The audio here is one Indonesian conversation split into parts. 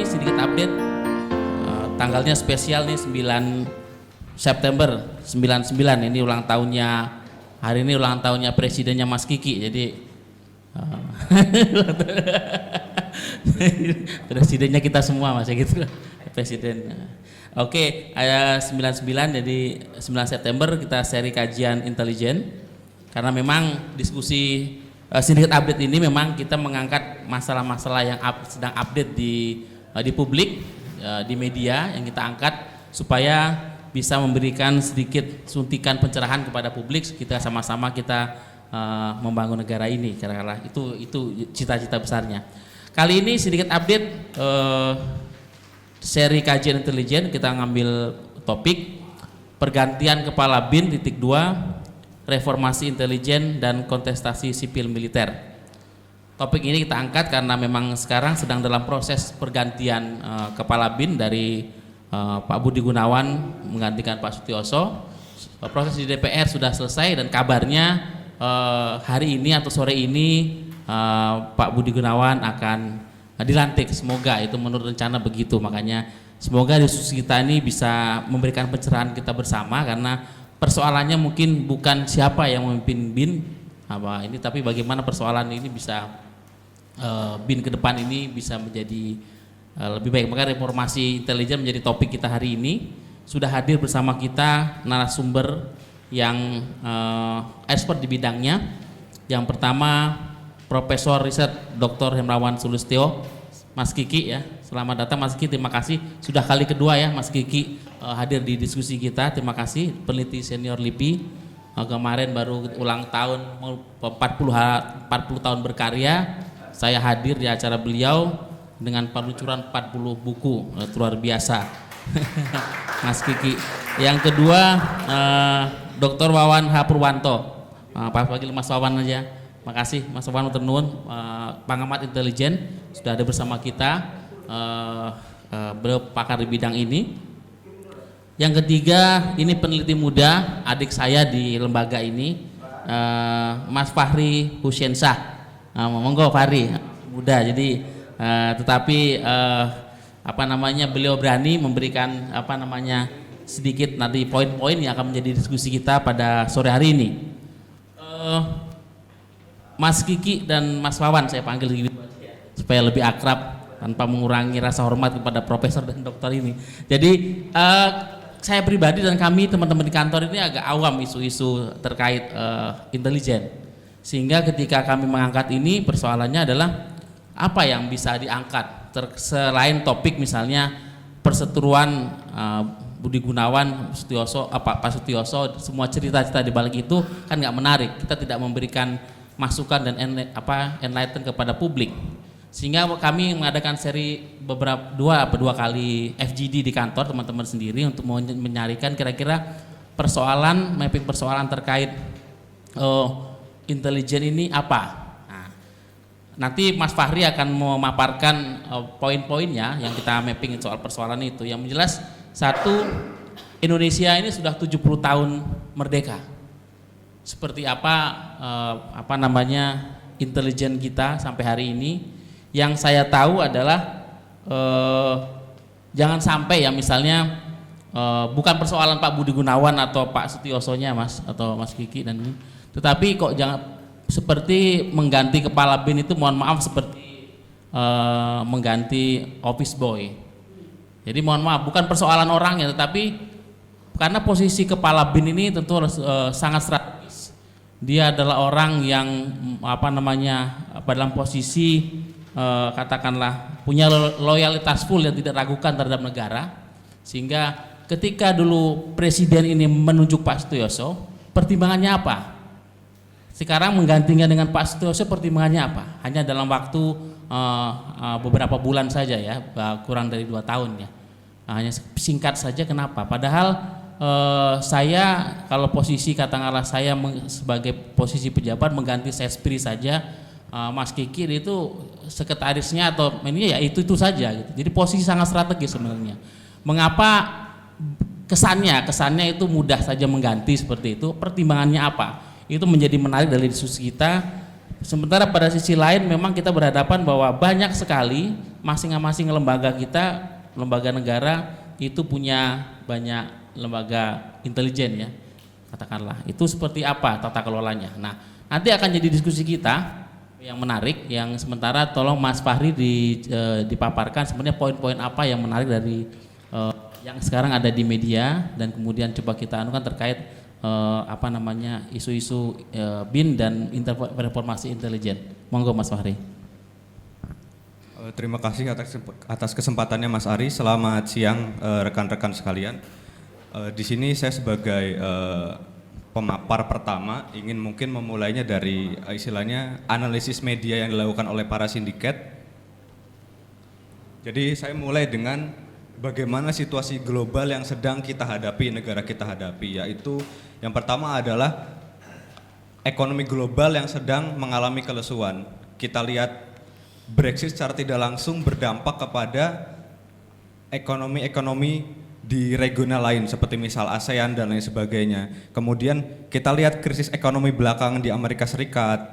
ini sedikit update. Tanggalnya spesial nih 9 September 99, ini ulang tahunnya, hari ini ulang tahunnya presidennya Mas Kiki. Jadi presidennya kita semua Mas, gitu presiden. Oke, 99, jadi 9 September kita seri kajian intelijen. Karena memang diskusi sedikit update ini memang kita mengangkat masalah-masalah yang sedang update di publik, di media yang kita angkat supaya bisa memberikan sedikit suntikan pencerahan kepada publik. Kita sama-sama kita membangun negara ini, kira-kira itu cita-cita besarnya. Kali ini sedikit update seri kajian intelijen, kita ngambil topik pergantian kepala BIN titik 2, reformasi intelijen dan kontestasi sipil militer. Topik ini kita angkat karena memang sekarang sedang dalam proses pergantian kepala BIN dari Pak Budi Gunawan menggantikan Pak Sutioso. Proses di DPR sudah selesai dan kabarnya hari ini atau sore ini Pak Budi Gunawan akan dilantik. Semoga itu menurut rencana begitu. Makanya semoga diskusi kita ini bisa memberikan pencerahan kita bersama, karena persoalannya mungkin bukan siapa yang memimpin BIN ini, tapi bagaimana persoalan ini bisa BIN ke depan ini bisa menjadi lebih baik. Maka reformasi intelijen menjadi topik kita hari ini. Sudah hadir bersama kita narasumber yang expert di bidangnya. Yang pertama Profesor Riset Dr. Hendrawan Sulistyo, Mas Kiki ya. Selamat datang Mas Kiki, terima kasih. Sudah kali kedua ya Mas Kiki hadir di diskusi kita. Terima kasih, peneliti senior LIPI. Kemarin baru ulang tahun 40 tahun berkarya. Saya hadir di acara beliau dengan peluncuran 40 buku, luar biasa. Mas Kiki. Yang kedua Dr. Wawan H. Purwanto. Panggil Mas Wawan aja. Makasih Mas Wawan Ternuun, pengamat intelijen sudah ada bersama kita. Beliau pakar di bidang ini. Yang ketiga ini peneliti muda, adik saya di lembaga ini, Mas Fahri Husyensah. Monggo Fahri, muda jadi tetapi beliau berani memberikan sedikit nanti poin-poin yang akan menjadi diskusi kita pada sore hari ini. Mas Kiki dan Mas Wawan saya panggil gitu supaya lebih akrab tanpa mengurangi rasa hormat kepada profesor dan dokter ini. Jadi saya pribadi dan kami teman-teman di kantor ini agak awam isu-isu terkait intelijen. Sehingga ketika kami mengangkat ini, persoalannya adalah apa yang bisa diangkat selain topik misalnya perseteruan Budi Gunawan, Pak Sutioso, semua cerita-cerita di balik itu kan nggak menarik. Kita tidak memberikan masukan dan enlighten kepada publik. Sehingga kami mengadakan seri dua kali FGD di kantor teman-teman sendiri untuk menyarikan kira-kira mapping persoalan terkait intelijen ini apa. Nah, nanti Mas Fahri akan memaparkan poin-poinnya yang kita mapping soal persoalan itu. Yang jelas satu, Indonesia ini sudah 70 tahun merdeka. Seperti apa intelijen kita sampai hari ini. Yang saya tahu adalah jangan sampai ya misalnya bukan persoalan Pak Budi Gunawan atau Pak Sutiosonya Mas atau Mas Kiki dan ini, tetapi kok jangan seperti mengganti kepala BIN itu, mohon maaf seperti mengganti office boy. Jadi mohon maaf, bukan persoalan orangnya, tetapi karena posisi kepala BIN ini tentu sangat strategis. Dia adalah orang yang dalam posisi katakanlah punya loyalitas full yang tidak ragukan terhadap negara. Sehingga ketika dulu presiden ini menunjuk Pak Sutioso, pertimbangannya apa? Sekarang menggantinya dengan Pak Sutioso, pertimbangannya apa? Hanya dalam waktu beberapa bulan saja ya, kurang dari 2 tahun ya. Hanya singkat saja, kenapa? Padahal saya kalau posisi katakanlah saya sebagai posisi pejabat mengganti Sespri saja, Mas Kiki itu sekretarisnya atau ini ya itu saja gitu. Jadi posisi sangat strategis sebenarnya. Mengapa kesannya itu mudah saja mengganti seperti itu? Pertimbangannya apa? Itu menjadi menarik dari diskusi kita. Sementara pada sisi lain memang kita berhadapan bahwa banyak sekali masing-masing lembaga kita, lembaga negara itu punya banyak lembaga intelijen ya, katakanlah. Itu seperti apa tata kelolanya. Nah, nanti akan jadi diskusi kita yang menarik, yang sementara tolong Mas Fahri dipaparkan sebenarnya poin-poin apa yang menarik dari yang sekarang ada di media, dan kemudian coba kita anukan terkait isu-isu BIN dan reformasi intelijen. Monggo Mas Fahri. Terima kasih atas kesempatannya Mas Ari. Selamat siang rekan-rekan sekalian. Di sini saya sebagai pemapar pertama ingin mungkin memulainya dari istilahnya analisis media yang dilakukan oleh para sindiket. Jadi saya mulai dengan bagaimana situasi global yang sedang kita hadapi, negara kita hadapi, yaitu yang pertama adalah ekonomi global yang sedang mengalami kelesuan. Kita lihat Brexit secara tidak langsung berdampak kepada ekonomi di regional lain seperti misal ASEAN dan lain sebagainya. Kemudian kita lihat krisis ekonomi belakangan di Amerika Serikat,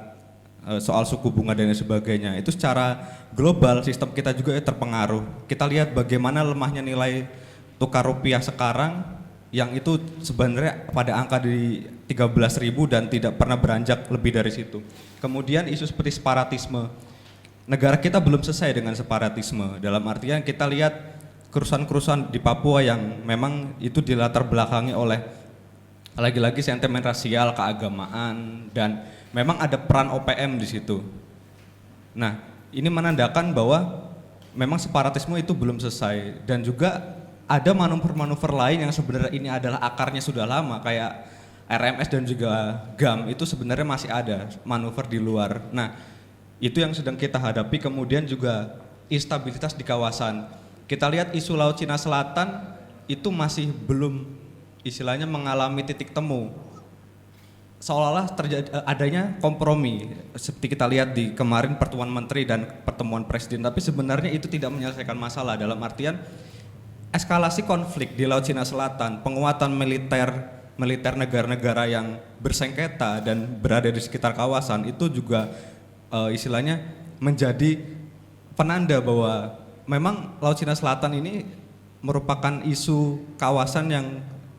soal suku bunga dan lain sebagainya. Itu secara global sistem kita juga terpengaruh. Kita lihat bagaimana lemahnya nilai tukar rupiah sekarang yang itu sebenarnya pada angka di 13.000 dan tidak pernah beranjak lebih dari situ. Kemudian isu seperti separatisme. Negara kita belum selesai dengan separatisme. Dalam artian kita lihat kerusuhan-kerusuhan di Papua yang memang itu dilatar belakangi oleh lagi-lagi sentimen rasial, keagamaan, dan memang ada peran OPM di situ. Nah, ini menandakan bahwa memang separatisme itu belum selesai, dan juga ada manuver-manuver lain yang sebenarnya ini adalah akarnya sudah lama, kayak RMS dan juga GAM itu sebenarnya masih ada manuver di luar. Nah, itu yang sedang kita hadapi. Kemudian juga instabilitas di kawasan. Kita lihat isu Laut Cina Selatan itu masih belum istilahnya mengalami titik temu. Seolah-olah terjadi adanya kompromi seperti kita lihat di kemarin pertemuan menteri dan pertemuan presiden, tapi sebenarnya itu tidak menyelesaikan masalah dalam artian eskalasi konflik di Laut Cina Selatan, penguatan militer negara-negara yang bersengketa dan berada di sekitar kawasan itu juga istilahnya menjadi penanda bahwa memang Laut Cina Selatan ini merupakan isu kawasan yang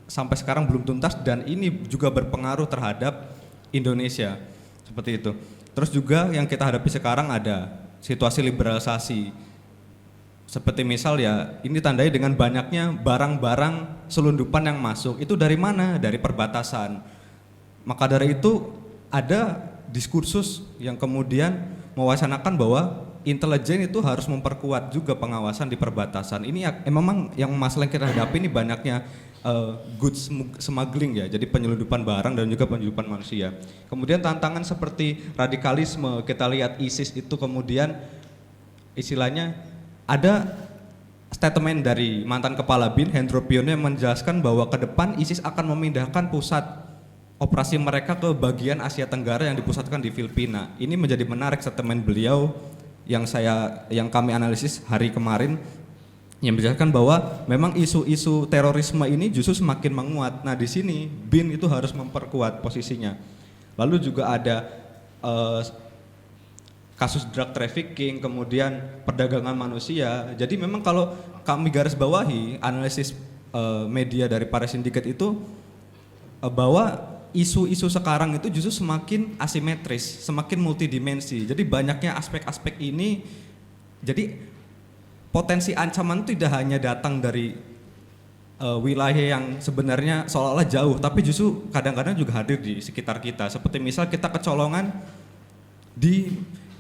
sampai sekarang belum tuntas, dan ini juga berpengaruh terhadap Indonesia seperti itu. Terus juga yang kita hadapi sekarang ada situasi liberalisasi. Seperti misal ya, ini tandai dengan banyaknya barang-barang selundupan yang masuk. Itu dari mana? Dari perbatasan. Maka dari itu ada diskursus yang kemudian mewacanakan bahwa intelijen itu harus memperkuat juga pengawasan di perbatasan. Ini memang yang masalah yang kita hadapi ini banyaknya goods smuggling ya, jadi penyelundupan barang dan juga penyelundupan manusia. Kemudian tantangan seperti radikalisme, kita lihat ISIS itu kemudian istilahnya ada statement dari mantan kepala BIN Hendro Priyono yang menjelaskan bahwa ke depan ISIS akan memindahkan pusat operasi mereka ke bagian Asia Tenggara yang dipusatkan di Filipina. Ini menjadi menarik statement beliau yang kami analisis hari kemarin, yang menjelaskan bahwa memang isu-isu terorisme ini justru semakin menguat. Nah, di sini BIN itu harus memperkuat posisinya. Lalu juga ada kasus drug trafficking, kemudian perdagangan manusia. Jadi memang kalau kami garis bawahi analisis media dari para sindiket itu bahwa isu-isu sekarang itu justru semakin asimetris, semakin multidimensi. Jadi banyaknya aspek-aspek ini, jadi potensi ancaman itu tidak hanya datang dari wilayah yang sebenarnya seolah-olah jauh, tapi justru kadang-kadang juga hadir di sekitar kita. Seperti misal kita kecolongan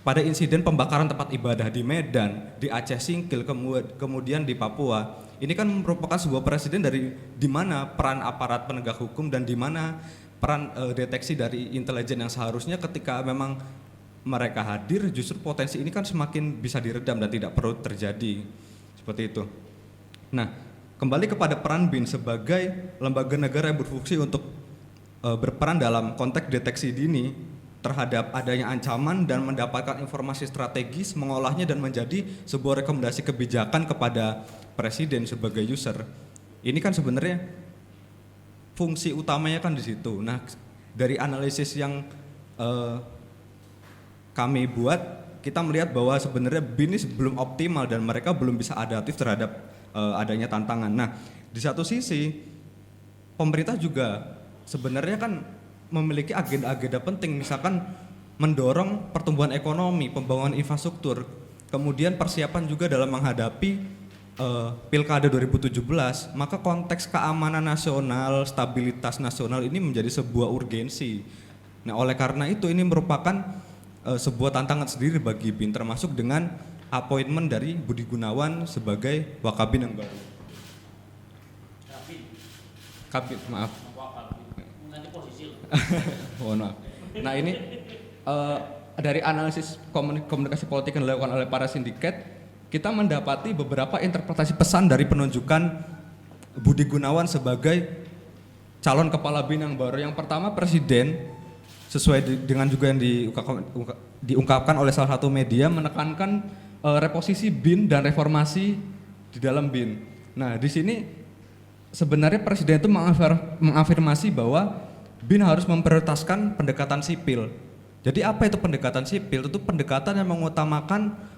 pada insiden pembakaran tempat ibadah di Medan, di Aceh Singkil, kemudian di Papua. Ini kan merupakan sebuah presiden dari di mana peran aparat penegak hukum dan di mana peran deteksi dari intelijen yang seharusnya ketika memang mereka hadir, justru potensi ini kan semakin bisa diredam dan tidak perlu terjadi seperti itu. Nah, kembali kepada peran BIN sebagai lembaga negara yang berfungsi untuk berperan dalam konteks deteksi dini terhadap adanya ancaman dan mendapatkan informasi strategis, mengolahnya dan menjadi sebuah rekomendasi kebijakan kepada presiden sebagai user. Ini kan sebenarnya fungsi utamanya kan di situ. Nah, dari analisis yang kami buat, kita melihat bahwa sebenarnya BIN ini belum optimal dan mereka belum bisa adaptif terhadap adanya tantangan. Nah, di satu sisi pemerintah juga sebenarnya kan memiliki agenda-agenda penting, misalkan mendorong pertumbuhan ekonomi, pembangunan infrastruktur, kemudian persiapan juga dalam menghadapi Pilkada 2017, maka konteks keamanan nasional, stabilitas nasional ini menjadi sebuah urgensi. Nah, oleh karena itu ini merupakan sebuah tantangan sendiri bagi BIN, termasuk dengan appointment dari Budi Gunawan sebagai Wakabin yang baru. Kabin, maaf. Mohon maaf. Nah, ini dari analisis komunikasi politik yang dilakukan oleh para sindiket, kita mendapati beberapa interpretasi pesan dari penunjukan Budi Gunawan sebagai calon kepala BIN yang baru. Yang pertama, Presiden sesuai dengan juga yang diungkapkan oleh salah satu media menekankan reposisi BIN dan reformasi di dalam BIN. Nah, di sini sebenarnya Presiden itu mengafirmasi bahwa BIN harus memprioritaskan pendekatan sipil. Jadi apa itu pendekatan sipil? Itu pendekatan yang mengutamakan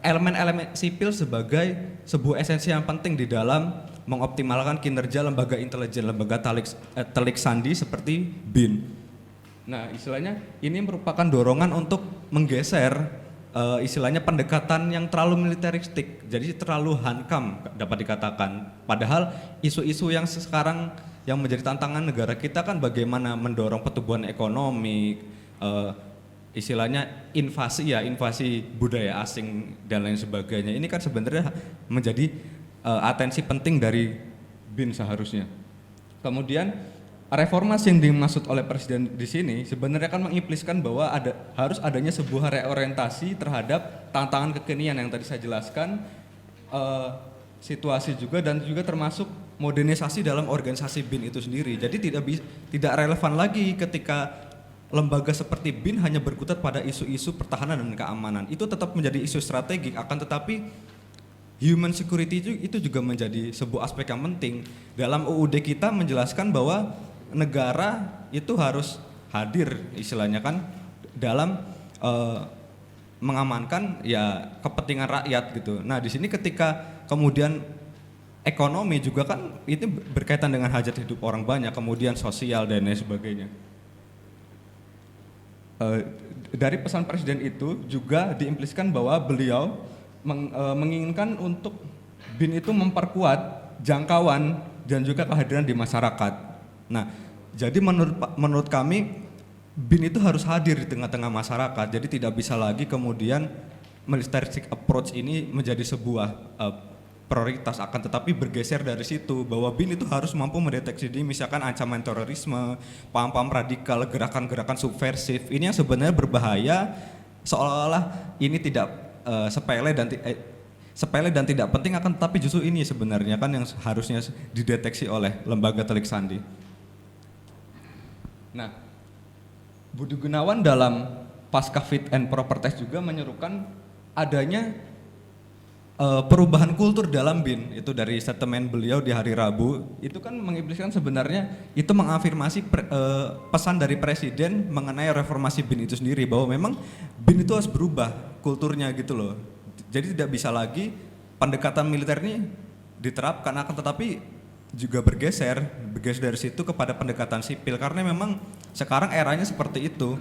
elemen-elemen sipil sebagai sebuah esensi yang penting di dalam mengoptimalkan kinerja lembaga intelijen, lembaga telik sandi seperti BIN. Nah, istilahnya ini merupakan dorongan untuk menggeser istilahnya pendekatan yang terlalu militeristik, jadi terlalu hankam dapat dikatakan. Padahal isu-isu yang sekarang yang menjadi tantangan negara kita kan bagaimana mendorong pertumbuhan ekonomi, istilahnya invasi budaya asing dan lain sebagainya. Ini kan sebenarnya menjadi atensi penting dari BIN seharusnya. Kemudian reformasi yang dimaksud oleh Presiden di sini sebenarnya kan mengimpliskan bahwa harus adanya sebuah reorientasi terhadap tantangan kekinian yang tadi saya jelaskan, situasi juga dan juga termasuk modernisasi dalam organisasi BIN itu sendiri. Jadi tidak relevan lagi ketika lembaga seperti BIN hanya berkutat pada isu-isu pertahanan dan keamanan. Itu tetap menjadi isu strategik, akan tetapi human security itu juga menjadi sebuah aspek yang penting. Dalam UUD kita menjelaskan bahwa negara itu harus hadir istilahnya kan dalam mengamankan ya kepentingan rakyat gitu. Nah, di sini ketika kemudian ekonomi juga kan itu berkaitan dengan hajat hidup orang banyak, kemudian sosial dan lain sebagainya. Dari pesan Presiden itu juga diimpliskan bahwa beliau menginginkan untuk BIN itu memperkuat jangkauan dan juga kehadiran di masyarakat. Nah, jadi menurut kami BIN itu harus hadir di tengah-tengah masyarakat. Jadi tidak bisa lagi kemudian militaristic approach ini menjadi sebuah prioritas, akan tetapi bergeser dari situ bahwa BIN itu harus mampu mendeteksi misalkan ancaman terorisme, paham-paham radikal, gerakan-gerakan subversif. Ini yang sebenarnya berbahaya, seolah-olah ini tidak sepele dan tidak penting, akan tetapi justru ini sebenarnya kan yang harusnya dideteksi oleh lembaga telik sandi. Nah, Budi Gunawan dalam pasca fit and proper test juga menyerukan adanya perubahan kultur dalam BIN. Itu dari statement beliau di hari Rabu itu kan mengimplikasikan sebenarnya itu mengafirmasi pesan dari Presiden mengenai reformasi BIN itu sendiri, bahwa memang BIN itu harus berubah kulturnya gitu loh. Jadi tidak bisa lagi pendekatan militer ini diterapkan, akan tetapi juga bergeser dari situ kepada pendekatan sipil, karena memang sekarang eranya seperti itu.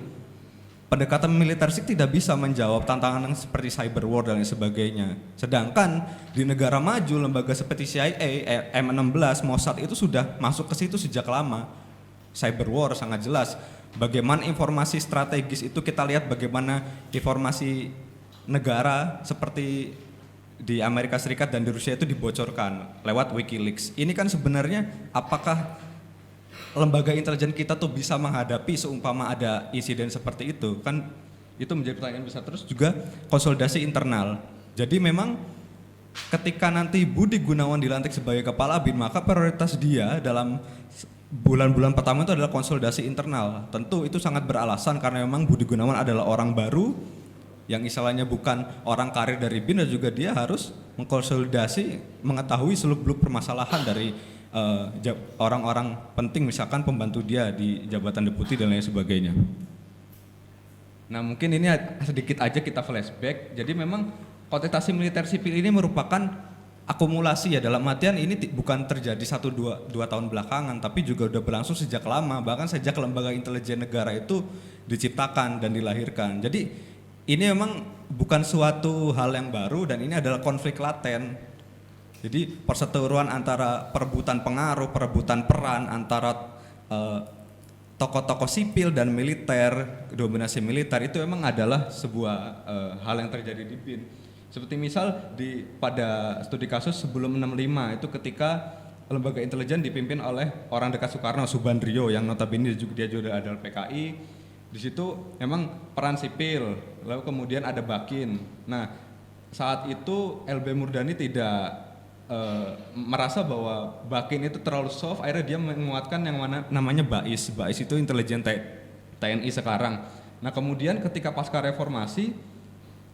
Pendekatan militeristik tidak bisa menjawab tantangan yang seperti cyber war dan lain sebagainya. Sedangkan di negara maju, lembaga seperti CIA, M16, Mossad itu sudah masuk ke situ sejak lama. Cyber war sangat jelas. Bagaimana informasi strategis itu kita lihat bagaimana informasi negara seperti di Amerika Serikat dan di Rusia itu dibocorkan lewat WikiLeaks. Ini kan sebenarnya apakah lembaga intelijen kita tuh bisa menghadapi seumpama ada insiden seperti itu? Kan itu menjadi pertanyaan besar. Terus juga konsolidasi internal. Jadi memang ketika nanti Budi Gunawan dilantik sebagai kepala BIN, maka prioritas dia dalam bulan-bulan pertama itu adalah konsolidasi internal. Tentu itu sangat beralasan karena memang Budi Gunawan adalah orang baru yang istilahnya bukan orang karir dari BIN, dan juga dia harus mengkonsolidasi, mengetahui seluk-beluk permasalahan dari orang-orang penting, misalkan pembantu dia di jabatan deputi dan lain sebagainya. Nah mungkin ini sedikit aja kita flashback. Jadi memang kontestasi militer sipil ini merupakan akumulasi ya, dalam artian ini bukan terjadi 1-2 tahun belakangan, tapi juga udah berlangsung sejak lama, bahkan sejak lembaga intelijen negara itu diciptakan dan dilahirkan. Jadi ini memang bukan suatu hal yang baru dan ini adalah konflik laten. Jadi perseteruan antara perebutan pengaruh, perebutan peran antara tokoh-tokoh sipil dan militer, dominasi militer itu memang adalah sebuah hal yang terjadi di BIN. Seperti misal pada studi kasus sebelum 65 itu ketika lembaga intelijen dipimpin oleh orang dekat Soekarno, Subandrio, yang notabene dia juga adalah PKI. Di situ memang peran sipil, lalu kemudian ada Bakin. Nah, saat itu LB Murdani tidak merasa bahwa Bakin itu terlalu soft, akhirnya dia menguatkan yang namanya BAIS. BAIS itu intelijen TNI sekarang. Nah kemudian ketika pasca reformasi,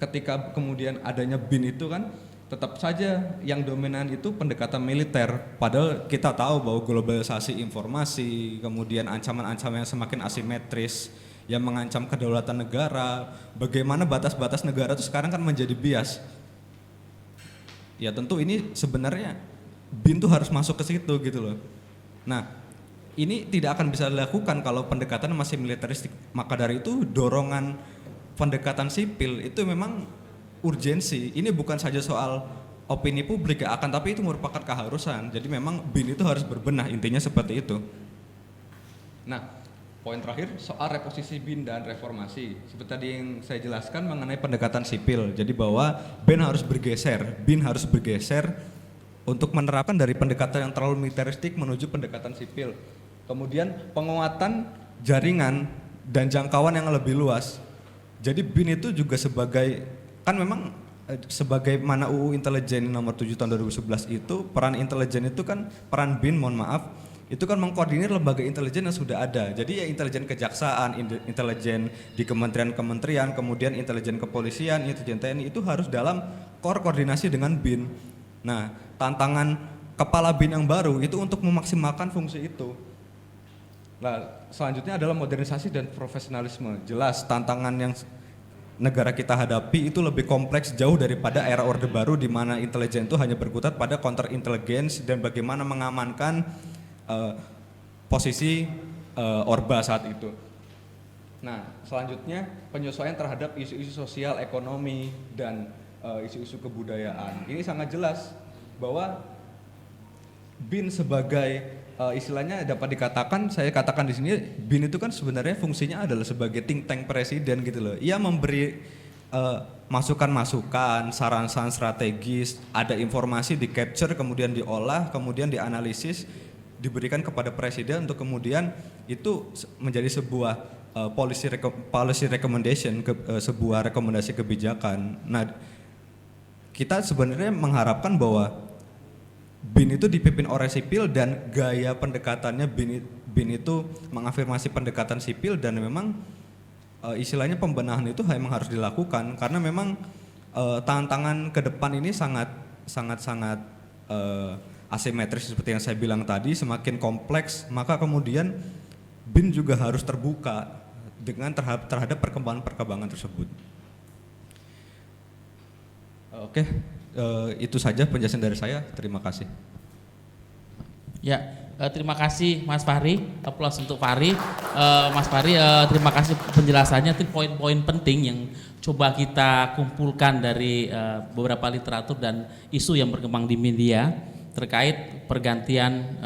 ketika kemudian adanya BIN itu kan tetap saja yang dominan itu pendekatan militer. Padahal kita tahu bahwa globalisasi informasi, kemudian ancaman-ancaman yang semakin asimetris, yang mengancam kedaulatan negara, bagaimana batas-batas negara itu sekarang kan menjadi bias. Ya tentu ini sebenarnya BIN tuh harus masuk ke situ gitu loh. Nah ini tidak akan bisa dilakukan kalau pendekatan masih militeristik. Maka dari itu dorongan pendekatan sipil itu memang urgensi. Ini bukan saja soal opini publik ya, akan tapi itu merupakan keharusan. Jadi memang BIN itu harus berbenah, intinya seperti itu. Nah poin terakhir soal reposisi BIN dan reformasi. Seperti tadi yang saya jelaskan mengenai pendekatan sipil. Jadi bahwa BIN harus bergeser untuk menerapkan dari pendekatan yang terlalu militeristik menuju pendekatan sipil. Kemudian penguatan jaringan dan jangkauan yang lebih luas. Jadi BIN itu juga sebagai, kan memang sebagaimana UU Intelijen nomor 7 tahun 2011 itu, peran intelijen itu kan, peran BIN mohon maaf, itu kan mengkoordinir lembaga intelijen yang sudah ada. Jadi ya intelijen kejaksaan, intelijen di kementerian-kementerian, kemudian intelijen kepolisian, intelijen TNI itu harus dalam koordinasi dengan BIN. Nah, tantangan kepala BIN yang baru itu untuk memaksimalkan fungsi itu. Nah, selanjutnya adalah modernisasi dan profesionalisme. Jelas tantangan yang negara kita hadapi itu lebih kompleks jauh daripada era Orde Baru di mana intelijen itu hanya berkutat pada counter intelligence dan bagaimana mengamankan posisi Orba saat itu. Nah, selanjutnya penyesuaian terhadap isu-isu sosial, ekonomi, dan isu-isu kebudayaan. Ini sangat jelas bahwa BIN sebagai istilahnya dapat dikatakan, saya katakan di sini, BIN itu kan sebenarnya fungsinya adalah sebagai think tank presiden gitu loh. Ia memberi masukan-masukan, saran-saran strategis, ada informasi di capture, kemudian diolah, kemudian dianalisis, diberikan kepada presiden untuk kemudian itu menjadi sebuah policy recommendation, sebuah rekomendasi kebijakan. Nah, kita sebenarnya mengharapkan bahwa BIN itu dipimpin oleh sipil dan gaya pendekatannya BIN itu mengafirmasi pendekatan sipil dan memang istilahnya pembenahan itu memang harus dilakukan karena memang tantangan ke depan ini sangat asimetris seperti yang saya bilang tadi, semakin kompleks, maka kemudian BIN juga harus terbuka dengan terhadap perkembangan tersebut. Oke, itu saja penjelasan dari saya. Terima kasih. Ya, terima kasih Mas Fahri. Aplaus untuk Fahri. Mas Fahri, terima kasih penjelasannya. Itu poin-poin penting yang coba kita kumpulkan dari beberapa literatur dan isu yang berkembang di media terkait pergantian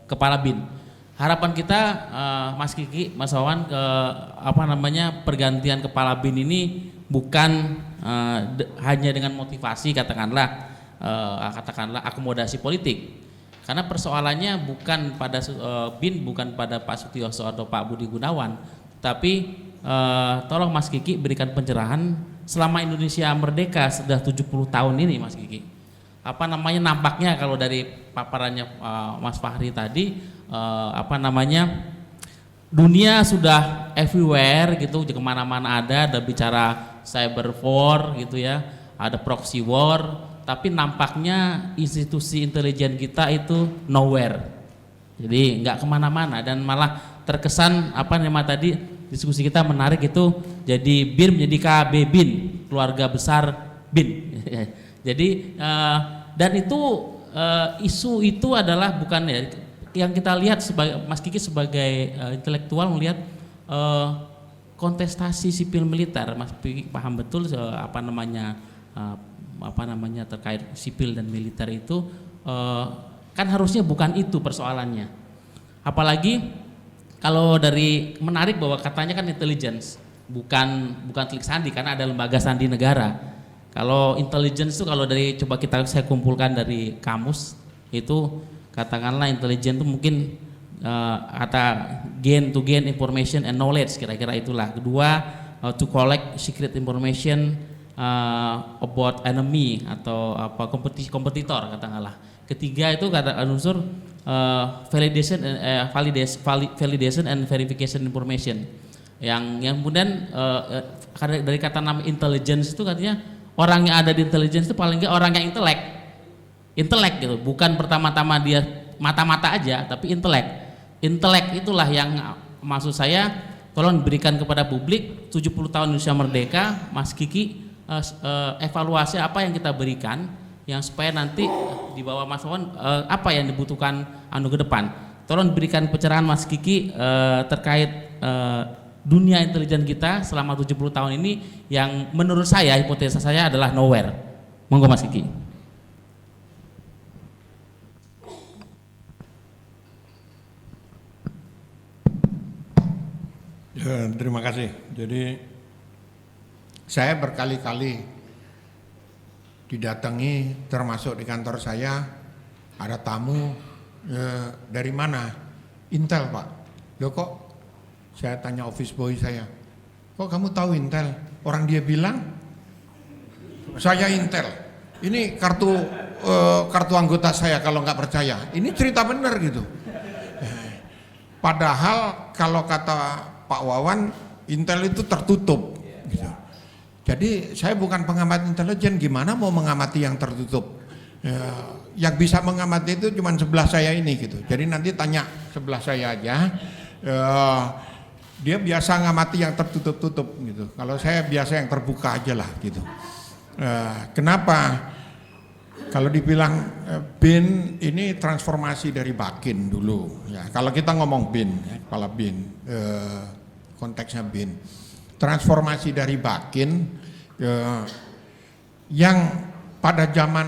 kepala BIN. Harapan kita Mas Kiki, Mas Wawan, pergantian kepala BIN ini bukan hanya dengan motivasi katakanlah akomodasi politik. Karena persoalannya bukan pada BIN, bukan pada Pak Sutioso atau Pak Budi Gunawan, tapi tolong Mas Kiki berikan pencerahan selama Indonesia merdeka sudah 70 tahun ini Mas Kiki. Nampaknya kalau dari paparannya Mas Fahri tadi dunia sudah everywhere gitu, kemana-mana ada bicara cyber war gitu ya, ada proxy war, tapi nampaknya institusi intelijen kita itu nowhere, jadi nggak kemana-mana dan malah terkesan tadi diskusi kita menarik itu jadi BIN menjadi KB BIN, keluarga besar BIN. Jadi dan itu isu itu adalah bukan ya yang kita lihat sebagai Mas Kiki sebagai intelektual melihat kontestasi sipil militer. Mas Kiki paham betul apa namanya terkait sipil dan militer itu kan harusnya bukan itu persoalannya. Apalagi kalau dari menarik bahwa katanya kan intelligence bukan telik sandi karena ada lembaga sandi negara. Kalau intelligence itu kalau dari coba saya kumpulkan dari kamus itu katakanlah intelligence itu mungkin kata to gain information and knowledge, kira-kira itulah. Kedua to collect secret information about enemy atau apa kompetitor katakanlah. Ketiga itu kata unsur validation and verification information. Yang kemudian dari kata nama intelligence itu katanya orang yang ada di intelligence itu paling nggak orang yang intelek gitu, bukan pertama-tama dia mata-mata aja tapi intelek itulah yang maksud saya tolong diberikan kepada publik. 70 tahun Indonesia Merdeka, Mas Kiki evaluasi apa yang kita berikan yang supaya nanti di bawah Mas Wawan apa yang dibutuhkan ke depan. Tolong berikan pencerahan Mas Kiki terkait dunia intelijen kita selama 70 tahun ini yang menurut saya, hipotesa saya adalah nowhere. Monggo Mas Kiki. Ya, terima kasih. Jadi saya berkali-kali didatangi, termasuk di kantor saya ada tamu dari mana? Intel Pak. Loh kok? Saya tanya office boy saya, kok kamu tahu Intel? Orang dia bilang saya Intel. Ini kartu anggota saya kalau nggak percaya. Ini cerita benar gitu. Padahal kalau kata Pak Wawan, Intel itu tertutup. Gitu. Jadi saya bukan pengamat intelijen, gimana mau mengamati yang tertutup? Yang bisa mengamati itu cuma sebelah saya ini gitu. Jadi nanti tanya sebelah saya aja. Dia biasa ngamati yang tertutup-tutup gitu. Kalau saya biasa yang terbuka aja lah gitu. Kenapa? Kalau dibilang BIN ini transformasi dari Bakin dulu. Ya, kalau kita ngomong BIN, kepala BIN, konteksnya BIN. Transformasi dari Bakin yang pada zaman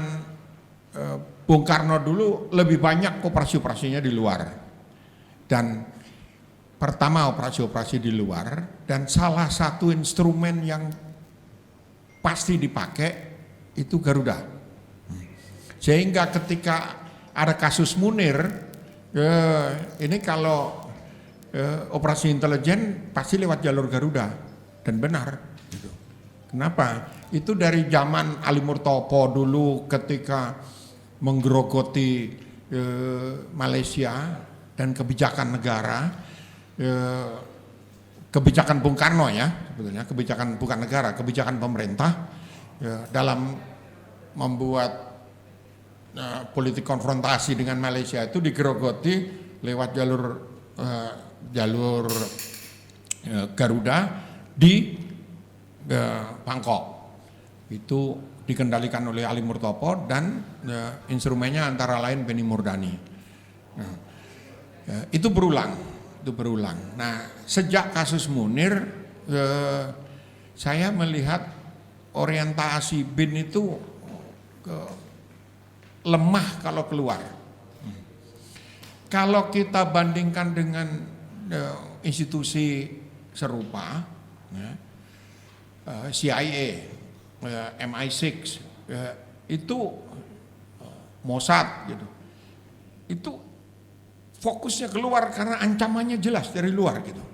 Bung Karno dulu lebih banyak operasi-operasinya di luar. Dan pertama operasi-operasi di luar, dan salah satu instrumen yang pasti dipakai itu Garuda. Sehingga ketika ada kasus Munir, ini kalau operasi intelijen pasti lewat jalur Garuda, dan benar. Gitu. Kenapa? Itu dari zaman Ali Murtopo dulu ketika menggerogoti Malaysia dan kebijakan negara. Kebijakan Bung Karno ya sebetulnya, kebijakan bukan negara, kebijakan pemerintah dalam membuat politik konfrontasi dengan Malaysia itu digerogoti lewat jalur Garuda di Bangkok. Itu dikendalikan oleh Ali Murtopo dan instrumennya antara lain Benny Murdani. Itu berulang. Nah, sejak kasus Munir, saya melihat orientasi BIN itu lemah kalau keluar. Kalau kita bandingkan dengan institusi serupa, CIA, MI6, itu Mossad, gitu, itu fokusnya keluar karena ancamannya jelas dari luar gitu.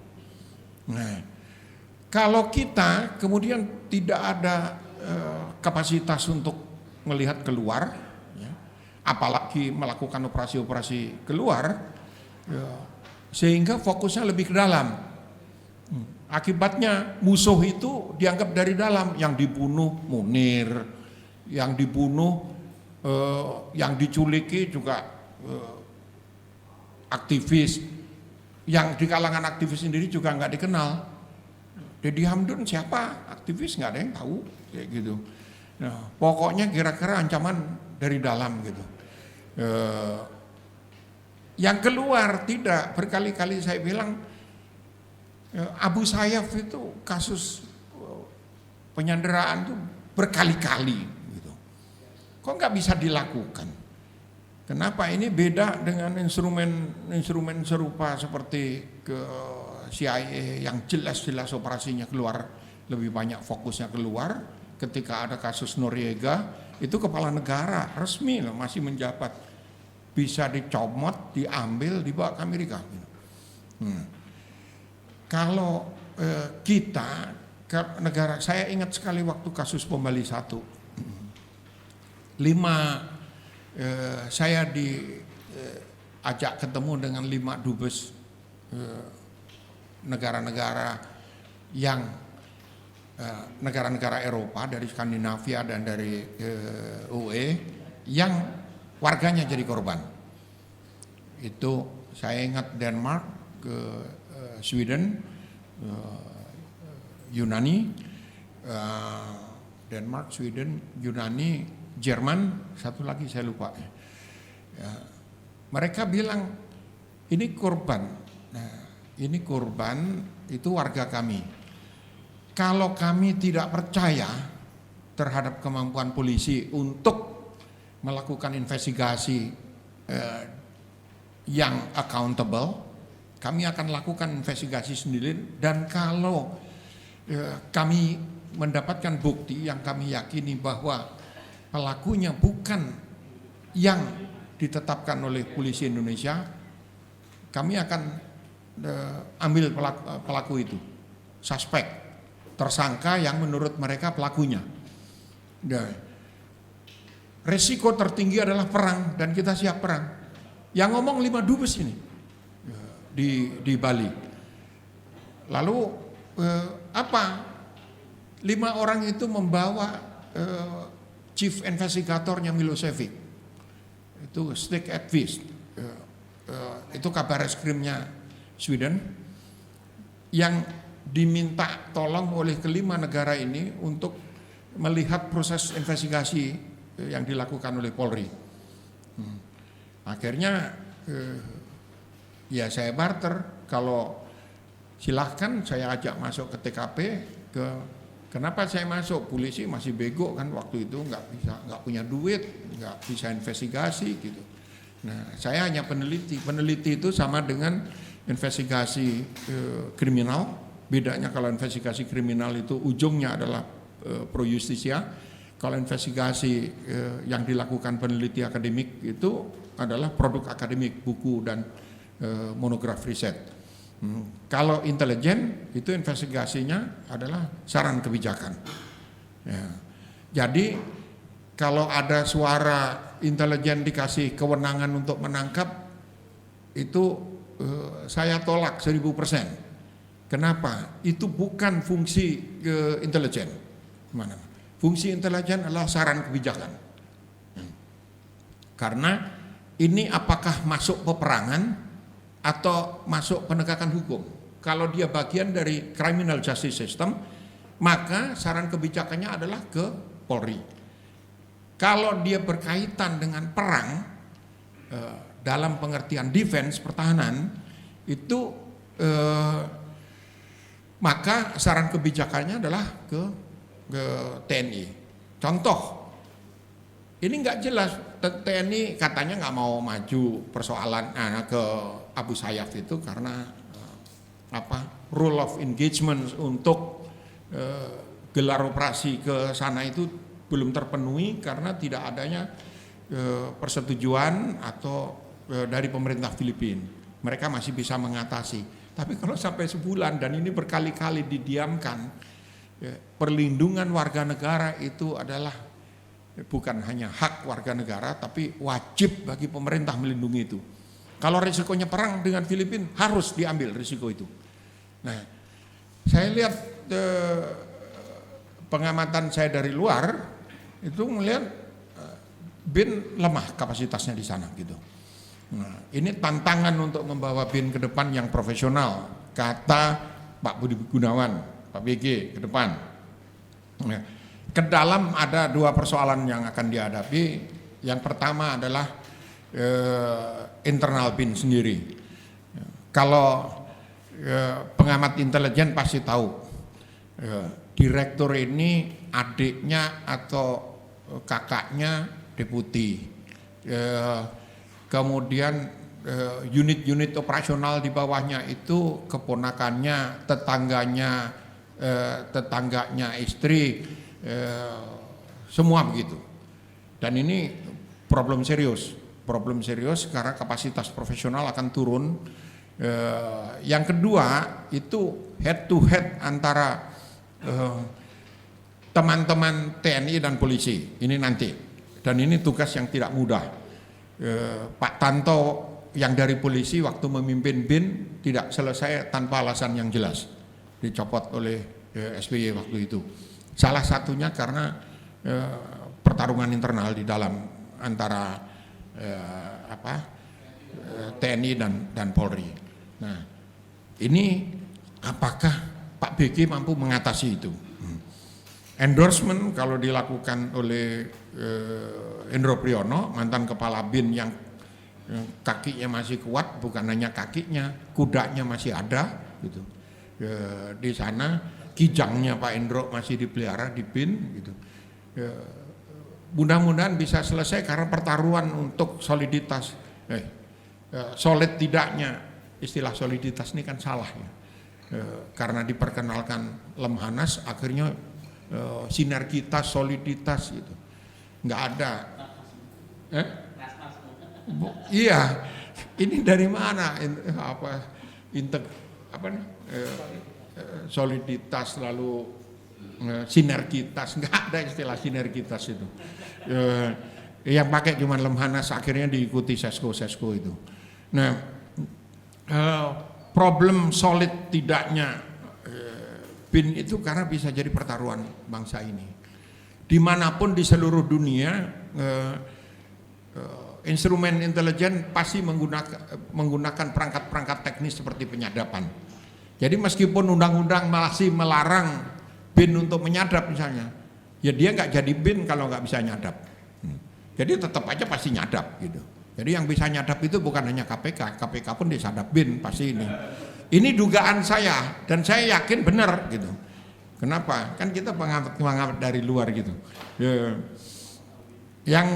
Nah, kalau kita kemudian tidak ada kapasitas untuk melihat keluar, ya, apalagi melakukan operasi-operasi keluar, ya, sehingga fokusnya lebih ke dalam. Akibatnya musuh itu dianggap dari dalam, yang dibunuh Munir, yang dibunuh, yang diculiki juga aktivis, yang di kalangan aktivis sendiri juga nggak dikenal. Deddy Hamdun siapa? Aktivis nggak ada yang tahu kayak gitu. Nah, pokoknya kira-kira ancaman dari dalam gitu. Yang keluar tidak, berkali-kali saya bilang Abu Sayyaf itu kasus penyanderaan itu berkali-kali gitu. Kok nggak bisa dilakukan? Kenapa ini beda dengan instrumen serupa seperti ke CIA yang jelas-jelas operasinya keluar, lebih banyak fokusnya keluar. Ketika ada kasus Noriega, itu kepala negara resmi loh, masih menjabat, bisa dicomot, diambil, dibawa ke Amerika. Kalau kita ke negara, saya ingat sekali waktu kasus Bom Bali 1, saya diajak ketemu dengan 5 dubes negara-negara yang negara-negara Eropa dari Skandinavia dan dari UE yang warganya jadi korban. Itu saya ingat Denmark, Sweden, Yunani, Denmark, Sweden, Yunani, Jerman, satu lagi saya lupa. Ya, mereka bilang ini korban. Nah, ini korban, itu warga kami. Kalau kami tidak percaya terhadap kemampuan polisi untuk melakukan investigasi yang accountable, kami akan lakukan investigasi sendiri. Dan kalau kami mendapatkan bukti yang kami yakini bahwa pelakunya bukan yang ditetapkan oleh polisi Indonesia, kami akan ambil pelaku itu, suspek, tersangka yang menurut mereka pelakunya. Resiko tertinggi adalah perang dan kita siap perang. Yang ngomong 5 dubes ini di Bali. Lalu apa? 5 orang itu membawa chief investigatornya Milosevic. Itu Stig Ekvist. Itu kabar reskrimnya Sweden yang diminta tolong oleh kelima negara ini untuk melihat proses investigasi yang dilakukan oleh Polri. Akhirnya ya saya barter, kalau silahkan saya ajak masuk ke TKP. Kenapa saya masuk? Polisi masih bego kan waktu itu, nggak punya duit, nggak bisa investigasi gitu. Nah, saya hanya peneliti. Peneliti itu sama dengan investigasi kriminal. Bedanya kalau investigasi kriminal itu ujungnya adalah pro justisia. Kalau investigasi yang dilakukan peneliti akademik itu adalah produk akademik, buku dan monograf riset. Kalau intelijen itu investigasinya adalah saran kebijakan. Ya. Jadi kalau ada suara intelijen dikasih kewenangan untuk menangkap, itu saya tolak 1000%. Kenapa? Itu bukan fungsi intelijen. Mana? Fungsi intelijen adalah saran kebijakan. Karena ini apakah masuk peperangan atau masuk penegakan hukum. Kalau dia bagian dari criminal justice system, maka saran kebijakannya adalah ke Polri. Kalau dia berkaitan dengan perang, dalam pengertian defense, pertahanan, itu maka saran kebijakannya adalah ke TNI. Contoh, ini nggak jelas, TNI katanya nggak mau maju persoalan ke Abu Sayyaf itu karena rule of engagement untuk gelar operasi ke sana itu belum terpenuhi karena tidak adanya persetujuan atau dari pemerintah Filipina. Mereka masih bisa mengatasi. Tapi kalau sampai sebulan dan ini berkali-kali didiamkan, perlindungan warga negara itu adalah bukan hanya hak warga negara, tapi wajib bagi pemerintah melindungi itu. Kalau risikonya perang dengan Filipina, harus diambil risiko itu. Nah, saya lihat pengamatan saya dari luar, itu melihat BIN lemah kapasitasnya di sana gitu. Nah, ini tantangan untuk membawa BIN ke depan yang profesional, kata Pak Budi Gunawan, Pak BG ke depan. Nah, ke dalam ada 2 persoalan yang akan dihadapi. Yang pertama adalah internal BIN sendiri. Kalau pengamat intelijen pasti tahu, direktur ini adiknya atau kakaknya deputi. Kemudian unit-unit operasional di bawahnya itu keponakannya, tetangganya istri, semua begitu. Dan ini problem serius karena kapasitas profesional akan turun. Yang kedua itu head to head antara teman-teman TNI dan polisi ini nanti, dan ini tugas yang tidak mudah. Pak Tanto yang dari polisi waktu memimpin BIN tidak selesai tanpa alasan yang jelas, dicopot oleh SBY waktu itu. Salah satunya karena pertarungan internal di dalam antara TNI dan Polri. Nah, ini apakah Pak BG mampu mengatasi itu? Endorsement kalau dilakukan oleh Endro Priyono, mantan kepala BIN yang kakinya masih kuat, bukan hanya kakinya, kudanya masih ada, gitu. Di sana kijangnya Pak Endro masih dipelihara di BIN, gitu. Mudah-mudahan bisa selesai karena pertaruhan untuk soliditas. Solid tidaknya, istilah soliditas ini kan salah ya. Karena diperkenalkan Lemhanas, akhirnya sinergitas, soliditas itu nggak ada. Iya, ini dari mana? Soliditas lalu sinergitas, nggak ada istilah sinergitas itu. Yang pakai cuma Lemhanas, akhirnya diikuti sesko itu. Nah, problem solid tidaknya BIN itu karena bisa jadi pertaruhan bangsa ini. Dimanapun di seluruh dunia, instrumen intelijen pasti menggunakan perangkat-perangkat teknis seperti penyadapan. Jadi meskipun undang-undang masih melarang BIN untuk menyadap misalnya, ya dia nggak jadi BIN kalau nggak bisa nyadap. Jadi tetap aja pasti nyadap gitu. Jadi yang bisa nyadap itu bukan hanya KPK, KPK pun disadap BIN pasti ini. Ini dugaan saya dan saya yakin benar gitu. Kenapa? Kan kita pengamat dari luar gitu. Yang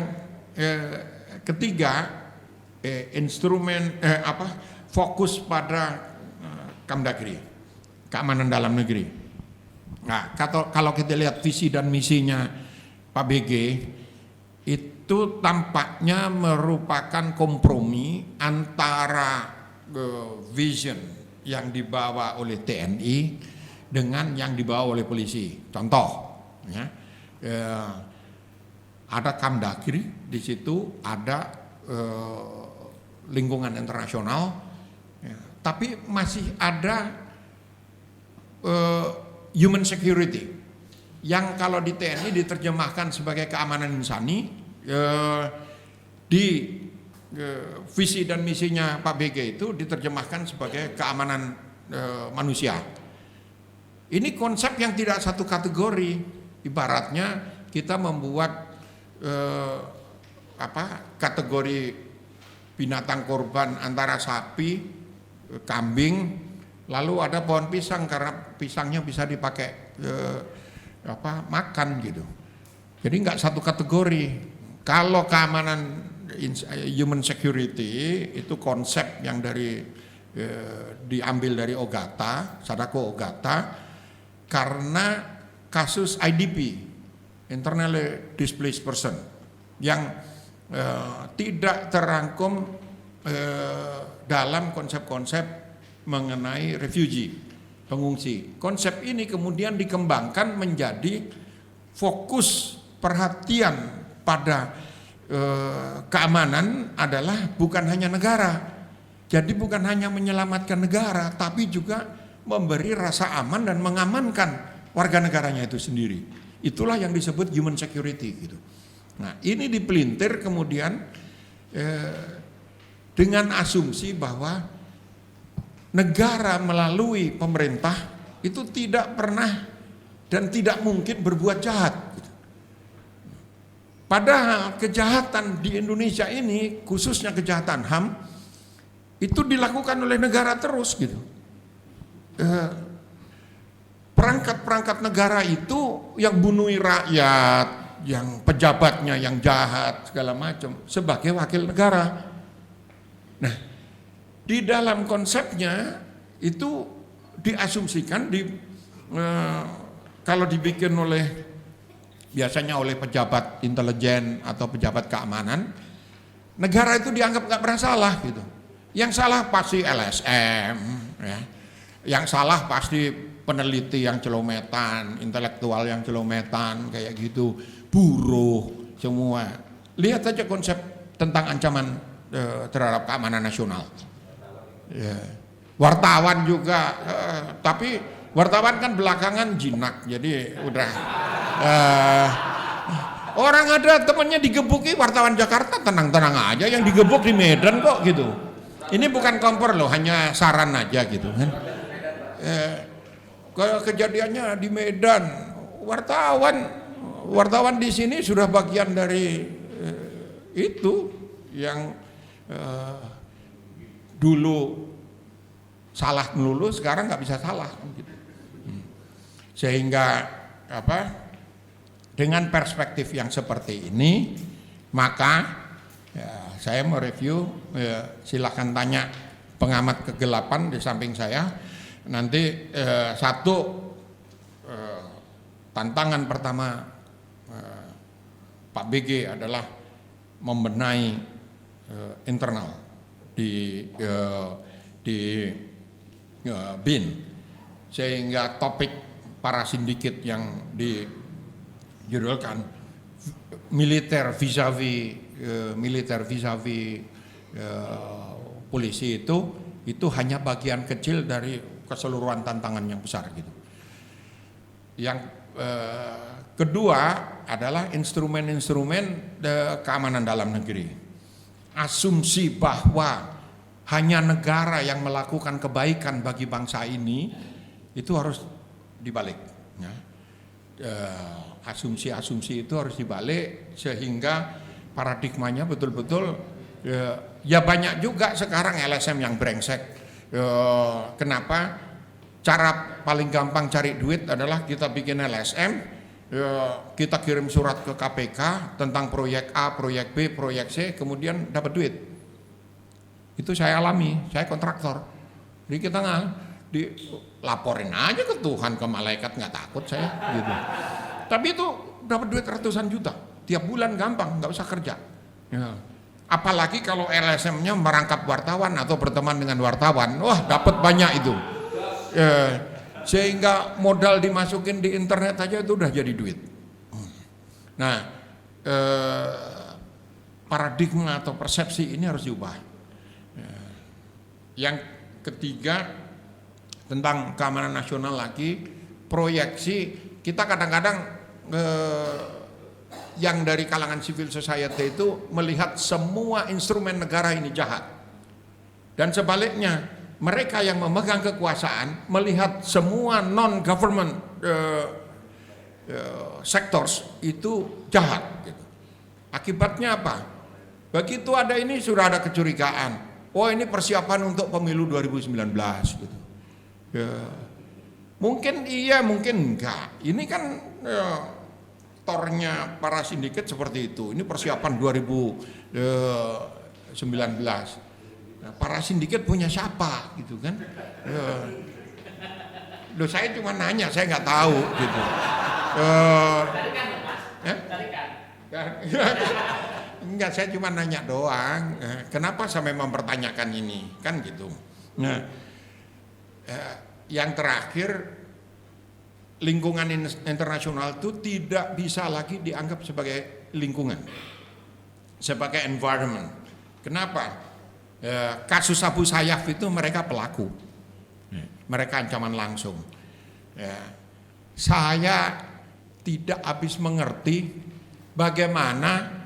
ketiga, instrumen fokus pada Kamdagri, keamanan dalam negeri. Nah, kalau kita lihat visi dan misinya Pak BG, itu tampaknya merupakan kompromi antara vision yang dibawa oleh TNI dengan yang dibawa oleh polisi. Contoh, ya, ada Kamdagri di situ, ada lingkungan internasional, ya, tapi masih ada human security yang kalau di TNI diterjemahkan sebagai keamanan insani, di visi dan misinya Pak BG itu diterjemahkan sebagai keamanan manusia. Ini konsep yang tidak satu kategori. Ibaratnya kita membuat kategori binatang korban antara sapi, kambing, lalu ada pohon pisang karena pisangnya bisa dipakai makan gitu. Jadi nggak satu kategori. Kalau keamanan human security itu konsep yang diambil dari Ogata, Sadako Ogata, karena kasus IDP, internally displaced person, yang tidak terangkum dalam konsep-konsep mengenai refugee, pengungsi. Konsep ini kemudian dikembangkan menjadi fokus perhatian pada keamanan adalah bukan hanya negara. Jadi bukan hanya menyelamatkan negara, tapi juga memberi rasa aman dan mengamankan warga negaranya itu sendiri. Itulah yang disebut human security gitu. Nah, ini dipelintir kemudian dengan asumsi bahwa negara melalui pemerintah itu tidak pernah dan tidak mungkin berbuat jahat. Padahal kejahatan di Indonesia ini, khususnya kejahatan HAM, itu dilakukan oleh negara terus gitu. Perangkat-perangkat negara itu yang bunuhi rakyat, yang pejabatnya yang jahat segala macam sebagai wakil negara. Nah, di dalam konsepnya itu diasumsikan kalau dibikin biasanya oleh pejabat intelijen atau pejabat keamanan, negara itu dianggap nggak pernah salah gitu. Yang salah pasti LSM, ya. Yang salah pasti peneliti yang celometan, intelektual yang celometan kayak gitu, buruh semua. Lihat aja konsep tentang ancaman terhadap keamanan nasional. Ya. Wartawan juga, tapi wartawan kan belakangan jinak, jadi udah. Orang ada temennya digebuki wartawan Jakarta tenang-tenang aja, yang digebuk di Medan kok gitu. Ini bukan kompor loh, hanya saran aja gitu kan. Kejadiannya di Medan, wartawan di sini sudah bagian dari itu yang dulu salah melulu, sekarang nggak bisa salah gitu. Sehingga dengan perspektif yang seperti ini, maka saya mau review, silahkan tanya pengamat kegelapan di samping saya. Nanti tantangan pertama Pak BG adalah membenahi internal di BIN, sehingga topik para sindiket yang dijudulkan militer vis-a-vis polisi itu hanya bagian kecil dari keseluruhan tantangan yang besar gitu. Yang kedua adalah instrumen-instrumen keamanan dalam negeri. Asumsi bahwa hanya negara yang melakukan kebaikan bagi bangsa ini itu harus dibalik. Ya. Asumsi-asumsi itu harus dibalik sehingga paradigmanya betul-betul ya banyak juga sekarang LSM yang brengsek. Kenapa? Cara paling gampang cari duit adalah kita bikin LSM, kita kirim surat ke KPK tentang proyek A, proyek B, proyek C, kemudian dapat duit. Itu saya alami, saya kontraktor. Jadi kita laporin aja ke Tuhan, ke malaikat, nggak takut saya gitu. Tapi itu dapat duit ratusan juta tiap bulan, gampang, nggak usah kerja. Ya. Apalagi kalau LSM-nya merangkap wartawan atau berteman dengan wartawan, wah dapat banyak itu. Sehingga modal dimasukin di internet aja itu udah jadi duit. Nah, paradigma atau persepsi ini harus diubah. Yang ketiga tentang keamanan nasional lagi, proyeksi kita kadang-kadang yang dari kalangan civil society itu melihat semua instrumen negara ini jahat, dan sebaliknya mereka yang memegang kekuasaan melihat semua non-government sectors itu jahat. Akibatnya apa? Begitu ada ini sudah ada kecurigaan. Oh ini persiapan untuk pemilu 2019 gitu. Ya. Mungkin iya, mungkin enggak. Ini kan tornya para sindiket seperti itu. Ini persiapan 2019. Nah, para sindiket punya siapa gitu kan? Loh saya cuma nanya, saya nggak tahu gitu. Enggak, saya cuma nanya doang. Kenapa sampai mempertanyakan ini? Kan gitu. Nah, yang terakhir, lingkungan internasional itu tidak bisa lagi dianggap sebagai lingkungan, sebagai environment. Kenapa? Kasus Abu Sayyaf itu mereka pelaku, mereka ancaman langsung. Saya tidak habis mengerti bagaimana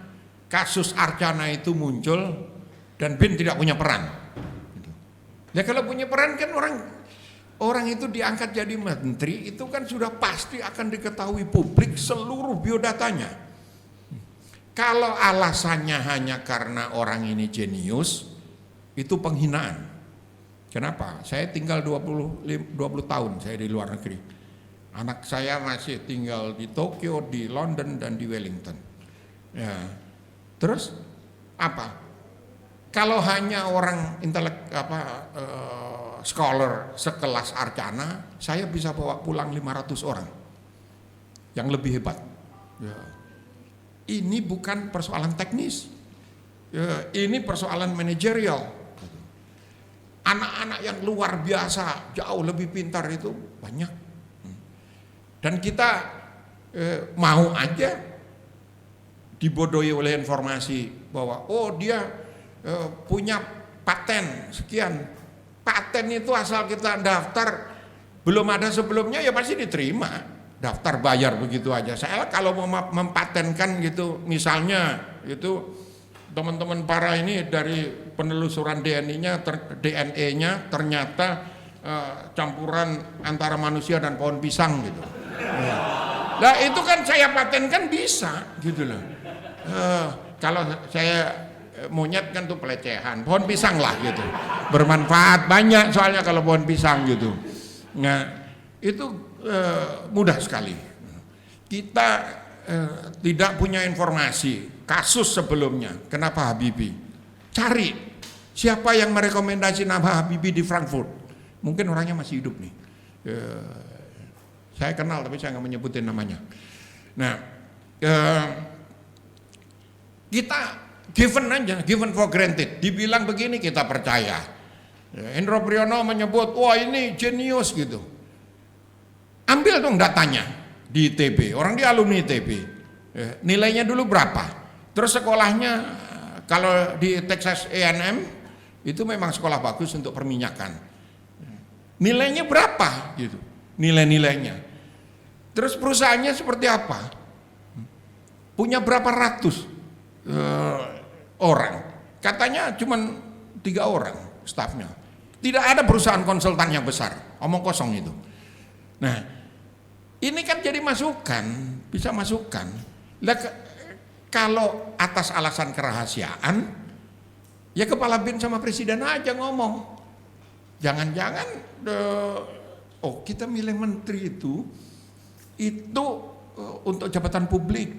kasus Arcana itu muncul dan BIN tidak punya peran. Ya kalau punya peran kan orang itu diangkat jadi menteri itu kan sudah pasti akan diketahui publik seluruh biodatanya. Kalau alasannya hanya karena orang ini jenius, itu penghinaan. Kenapa? Saya tinggal 20 tahun saya di luar negeri. Anak saya masih tinggal di Tokyo, di London, dan di Wellington. Ya. Terus apa? Kalau hanya orang scholar sekelas Arcana, saya bisa bawa pulang 500 orang yang lebih hebat. Ya. Ini bukan persoalan teknis, ya, ini persoalan manajerial. Anak-anak yang luar biasa, jauh lebih pintar itu banyak. Dan kita mau aja dibodohi oleh informasi bahwa oh dia punya paten sekian. Paten itu asal kita daftar belum ada sebelumnya ya pasti diterima. Daftar bayar begitu aja. Saya kalau mau mempatenkan gitu, misalnya itu teman-teman para ini dari penelusuran DNA-nya ternyata campuran antara manusia dan pohon pisang gitu. Nah itu kan saya patenkan bisa gitu loh. Kalau saya monyet kan tuh pelecehan, pohon pisang lah gitu. Bermanfaat banyak soalnya kalau pohon pisang gitu. Nah itu mudah sekali. Kita tidak punya informasi kasus sebelumnya. Kenapa Habibie? Cari siapa yang merekomendasi nama Habibie di Frankfurt. Mungkin orangnya masih hidup nih. Saya kenal tapi saya nggak menyebutin namanya. Nah, kita given for granted. Dibilang begini kita percaya. Hendro Priyono menyebut, wah ini jenius gitu. Ambil dong datanya di ITB, orang dia alumni ITB. Nilainya dulu berapa? Terus sekolahnya kalau di Texas A&M itu memang sekolah bagus untuk perminyakan. Nilainya berapa gitu? Nilai-nilainya. Terus perusahaannya seperti apa? Punya berapa ratus orang? Katanya cuma 3 orang stafnya. Tidak ada perusahaan konsultan yang besar. Omong kosong itu. Nah, ini kan jadi masukan, bisa masukan. Kalau atas alasan kerahasiaan, ya kepala BIN sama presiden aja ngomong. Jangan-jangan, oh kita milih menteri itu untuk jabatan publik.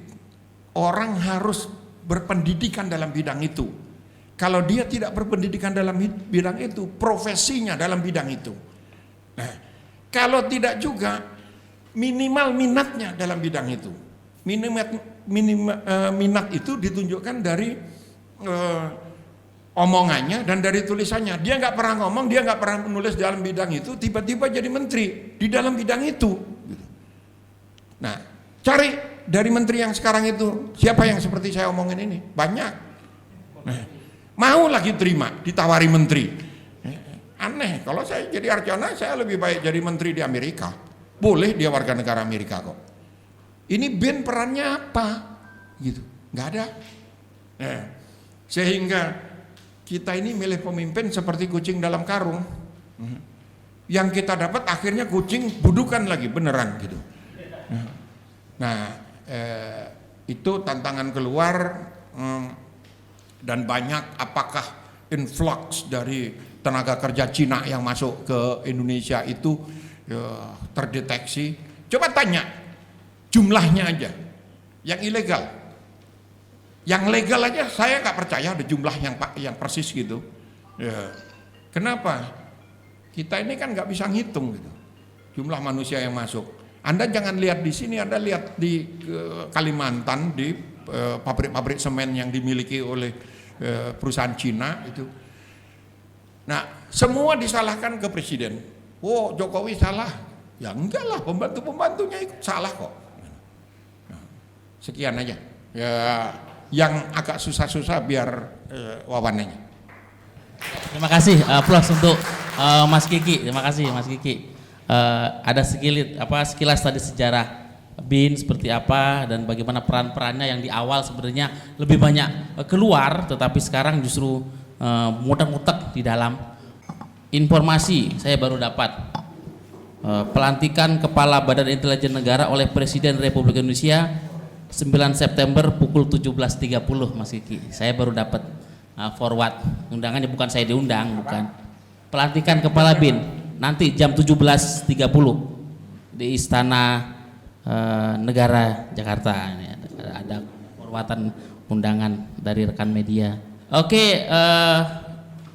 Orang harus berpendidikan dalam bidang itu. Kalau dia tidak berpendidikan dalam bidang itu, profesinya dalam bidang itu. Nah, kalau tidak juga minimal minatnya dalam bidang itu. Minat itu ditunjukkan dari omongannya dan dari tulisannya. Dia nggak pernah ngomong, dia nggak pernah menulis dalam bidang itu, tiba-tiba jadi menteri di dalam bidang itu. Nah, cari dari menteri yang sekarang itu siapa yang seperti saya omongin ini? Banyak. Nah, mau lagi terima, ditawari menteri. Aneh, kalau saya jadi Arcana, saya lebih baik jadi menteri di Amerika. Boleh dia warga negara Amerika kok. Ini BIN perannya apa? Gitu, nggak ada. Nah, sehingga kita ini milih pemimpin seperti kucing dalam karung. Yang kita dapat akhirnya kucing budukan lagi beneran gitu. Nah, itu tantangan keluar dan banyak apakah influx dari tenaga kerja Cina yang masuk ke Indonesia itu terdeteksi. Coba tanya jumlahnya aja, yang ilegal, yang legal aja saya nggak percaya ada jumlah yang persis gitu. Ya. Kenapa? Kita ini kan nggak bisa ngitung gitu, jumlah manusia yang masuk. Anda jangan lihat di sini, Anda lihat di Kalimantan di pabrik-pabrik semen yang dimiliki oleh perusahaan Cina itu. Nah, semua disalahkan ke presiden. Oh, Jokowi salah. Ya enggak lah, pembantu-pembantunya ikut salah kok. Nah, sekian aja. Ya, yang agak susah-susah biar Wawannya. Terima kasih, plus untuk Mas Kiki. Terima kasih Mas Kiki. Ada sekilas tadi sejarah BIN seperti apa dan bagaimana peran-perannya yang di awal sebenarnya lebih banyak keluar, tetapi sekarang justru mutek-mutek di dalam. Informasi saya baru dapat pelantikan Kepala Badan Intelijen Negara oleh Presiden Republik Indonesia 9 September pukul 17.30 Mas Kiki. Saya baru dapat forward undangannya, bukan saya diundang, bukan. Pelantikan Kepala BIN nanti jam 17.30 di Istana Negara Jakarta. Ini ada forwardan undangan dari rekan media. Oke,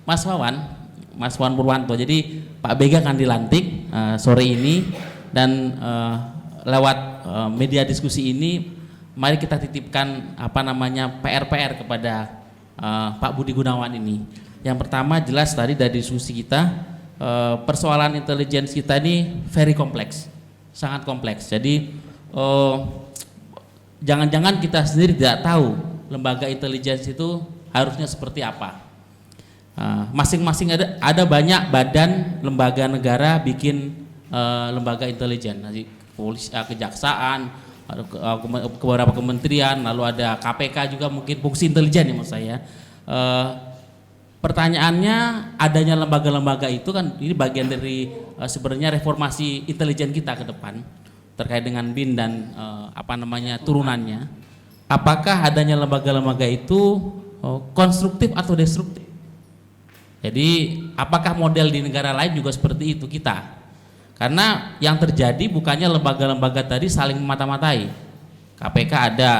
Mas Wawan Purwanto. Jadi Pak Bega akan dilantik sore ini, dan lewat media diskusi ini mari kita titipkan PR kepada Pak Budi Gunawan ini. Yang pertama, jelas tadi dari diskusi kita, persoalan intelijen kita ini very kompleks, sangat kompleks. Jadi jangan-jangan kita sendiri tidak tahu lembaga intelijen itu harusnya seperti apa. Masing-masing ada banyak badan lembaga negara bikin lembaga intelijen, polisi, kejaksaan, beberapa kementerian, lalu ada KPK juga mungkin fungsi intelijen ya maksud saya. Pertanyaannya, adanya lembaga-lembaga itu kan ini bagian dari sebenarnya reformasi intelijen kita ke depan terkait dengan BIN dan turunannya. Apakah adanya lembaga-lembaga itu konstruktif atau destruktif? Jadi apakah model di negara lain juga seperti itu kita? Karena yang terjadi bukannya lembaga-lembaga tadi saling memata-matai. KPK ada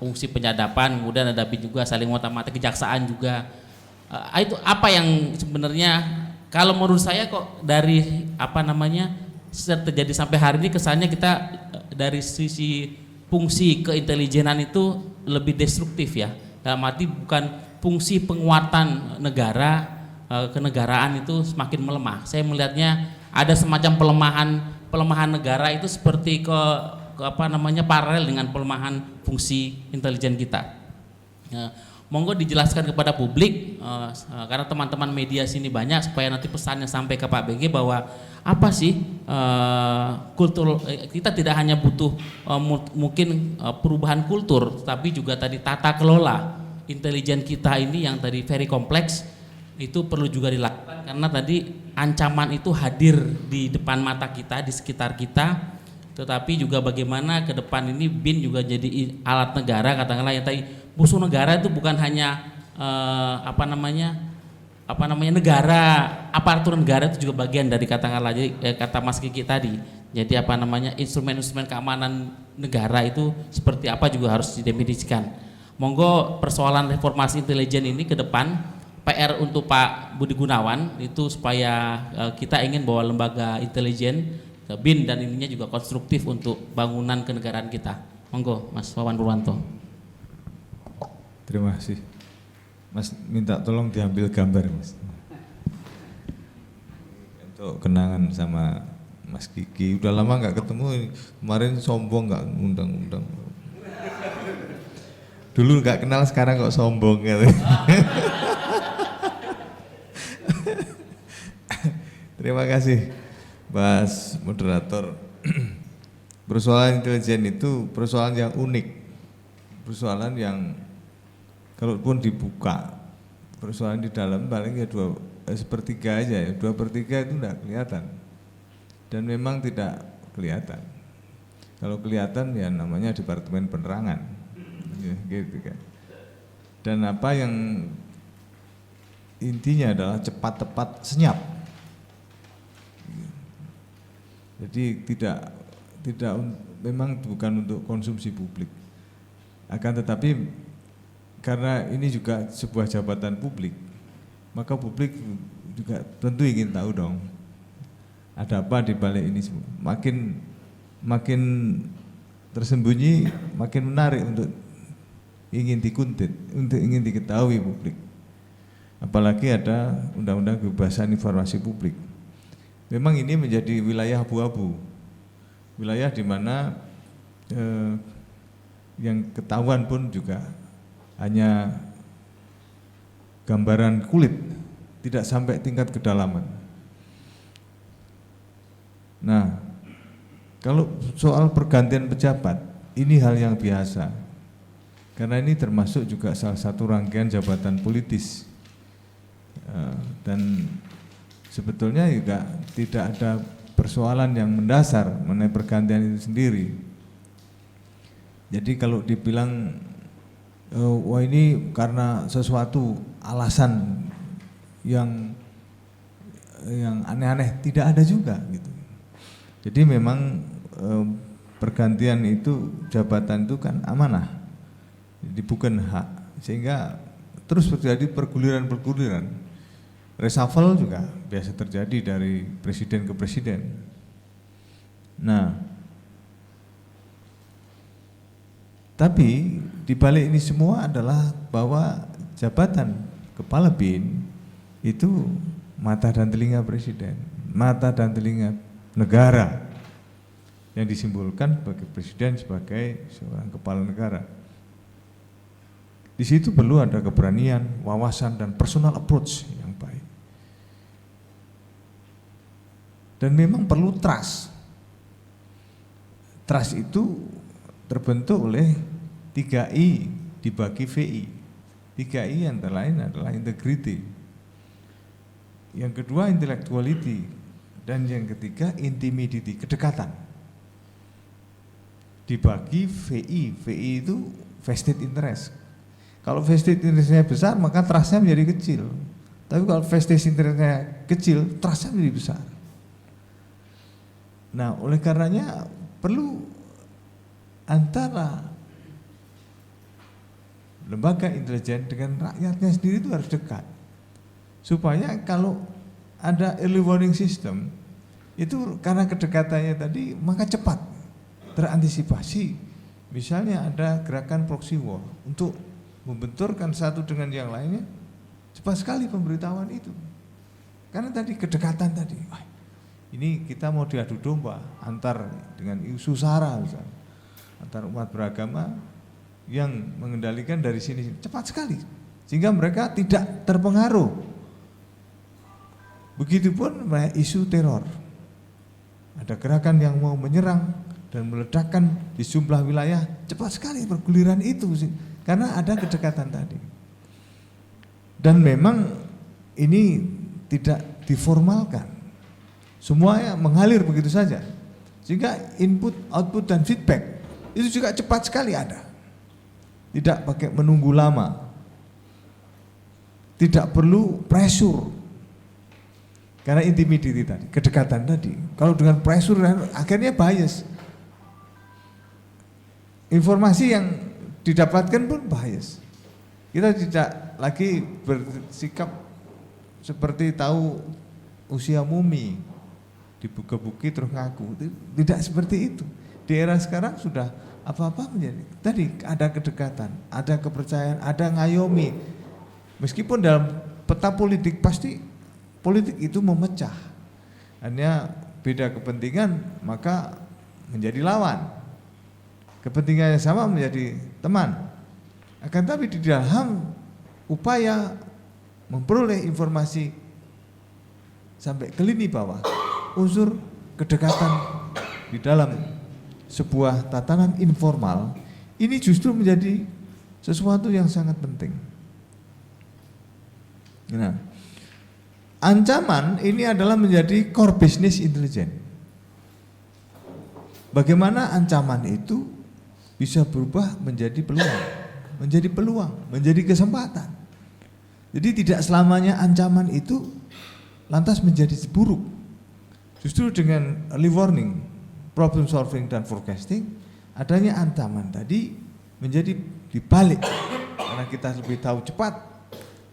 fungsi penyadapan, kemudian ada BIN juga saling memata-matai, kejaksaan juga. Itu apa yang sebenarnya kalau menurut saya kok dari terjadi sampai hari ini kesannya kita dari sisi fungsi keintelijenan itu lebih destruktif ya. Dalam arti bukan fungsi penguatan negara, kenegaraan itu semakin melemah. Saya melihatnya ada semacam pelemahan negara itu seperti paralel dengan pelemahan fungsi intelijen kita. Monggo dijelaskan kepada publik, karena teman-teman media sini banyak, supaya nanti pesannya sampai ke Pak BG bahwa apa sih kultur kita tidak hanya butuh mungkin perubahan kultur, tapi juga tadi tata kelola intelijen kita ini yang tadi very kompleks itu perlu juga dilakukan, karena tadi ancaman itu hadir di depan mata kita, di sekitar kita, tetapi juga bagaimana ke depan ini BIN juga jadi alat negara, katakanlah yang tadi musuh negara itu bukan hanya negara, aparatur negara itu juga bagian dari katakanlah kata Mas Kiki tadi. Jadi instrumen-instrumen keamanan negara itu seperti apa juga harus didefinisikan. Monggo persoalan reformasi intelijen ini ke depan PR untuk Pak Budi Gunawan itu supaya kita ingin bahwa lembaga intelijen BIN dan ininya juga konstruktif untuk bangunan kenegaraan kita. Monggo Mas Wawan Purwanto. Terima kasih. Mas minta tolong diambil gambar Mas. Untuk kenangan sama Mas Kiki. Udah lama nggak ketemu, kemarin sombong nggak ngundang-undang. Dulu nggak kenal, sekarang kok sombong gitu. Terima kasih Mas moderator. Persoalan intelijen itu persoalan yang unik, persoalan yang kalaupun dibuka persoalan di dalam paling ya sepertiga aja ya, 2/3 itu enggak kelihatan dan memang tidak kelihatan. Kalau kelihatan ya namanya Departemen Penerangan ya, gitu kan. Dan apa yang intinya adalah cepat, tepat, senyap. Jadi tidak memang bukan untuk konsumsi publik, akan tetapi karena ini juga sebuah jabatan publik, maka publik juga tentu ingin tahu dong ada apa di balik ini semua. Makin tersembunyi, makin menarik untuk ingin dikuntit, untuk ingin diketahui publik. Apalagi ada Undang-Undang Kebebasan Informasi Publik. Memang ini menjadi wilayah abu-abu, wilayah di mana yang ketahuan pun juga hanya gambaran kulit, tidak sampai tingkat kedalaman. Nah, kalau soal pergantian pejabat, ini hal yang biasa, karena ini termasuk juga salah satu rangkaian jabatan politis, dan sebetulnya juga tidak ada persoalan yang mendasar mengenai pergantian itu sendiri. Jadi kalau dibilang wah ini karena sesuatu alasan yang aneh-aneh, tidak ada juga gitu. Jadi memang pergantian itu jabatan itu kan amanah, jadi bukan hak, sehingga terus terjadi perguliran-perguliran. Reshuffle juga biasa terjadi dari presiden ke presiden. Nah, tapi di balik ini semua adalah bahwa jabatan kepala BIN itu mata dan telinga presiden, mata dan telinga negara, yang disimbolkan sebagai presiden sebagai seorang kepala negara. Di situ perlu ada keberanian, wawasan, dan personal approach yang baik. Dan memang perlu trust. Trust itu terbentuk oleh 3I dibagi VI. 3I antara lain adalah integrity. Yang kedua intellectuality. Dan yang ketiga intimidity, kedekatan. Dibagi VI. VI itu vested interest. Kalau vested interestnya besar maka trustnya menjadi kecil. Tapi kalau vested interestnya kecil, trustnya menjadi besar. Nah, oleh karenanya perlu antara lembaga intelijen dengan rakyatnya sendiri itu harus dekat. Supaya kalau ada early warning system, itu karena kedekatannya tadi maka cepat terantisipasi. Misalnya ada gerakan proxy war untuk membenturkan satu dengan yang lainnya, cepat sekali pemberitahuan itu. Karena tadi kedekatan tadi. Ini kita mau diadu domba antar dengan isu sara misalnya, antar umat beragama yang mengendalikan dari sini cepat sekali sehingga mereka tidak terpengaruh. Begitupun isu teror, ada gerakan yang mau menyerang dan meledakkan di sejumlah wilayah, cepat sekali perguliran itu karena ada kedekatan tadi. Dan memang ini tidak diformalkan, semuanya mengalir begitu saja, sehingga input, output, dan feedback itu juga cepat sekali ada, tidak pakai menunggu lama, tidak perlu pressure, karena intimidity tadi, kedekatan tadi. Kalau dengan pressure akhirnya bias, informasi yang didapatkan pun bias. Kita tidak lagi bersikap seperti tahu usia mumi, dibuka-buki terus ngaku, tidak seperti itu. Di era sekarang sudah apa-apa menjadi tadi ada kedekatan, ada kepercayaan, ada ngayomi. Meskipun dalam peta politik pasti politik itu memecah, hanya beda kepentingan maka menjadi lawan, kepentingannya sama menjadi teman. Akan tapi di dalam upaya memperoleh informasi sampai ke lini bawah, unsur kedekatan di dalam sebuah tatanan informal ini justru menjadi sesuatu yang sangat penting. Nah, ancaman ini adalah menjadi core business intelijen. Bagaimana ancaman itu bisa berubah menjadi peluang, menjadi kesempatan. Jadi tidak selamanya ancaman itu lantas menjadi buruk. Justru dengan early warning, problem solving, dan forecasting, adanya ancaman tadi menjadi dibalik. Karena kita lebih tahu cepat,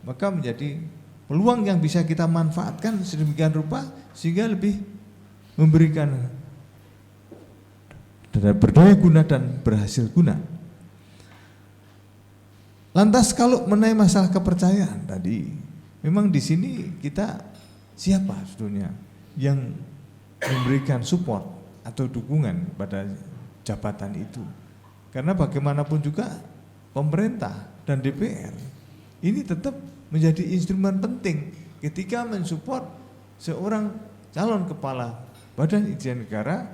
maka menjadi peluang yang bisa kita manfaatkan sedemikian rupa sehingga lebih memberikan berdaya guna dan berhasil guna. Lantas kalau mengenai masalah kepercayaan tadi, memang di sini kita siapa sebetulnya yang memberikan support atau dukungan pada jabatan itu? Karena bagaimanapun juga pemerintah dan DPR ini tetap menjadi instrumen penting ketika mensupport seorang calon kepala badan intelijen negara,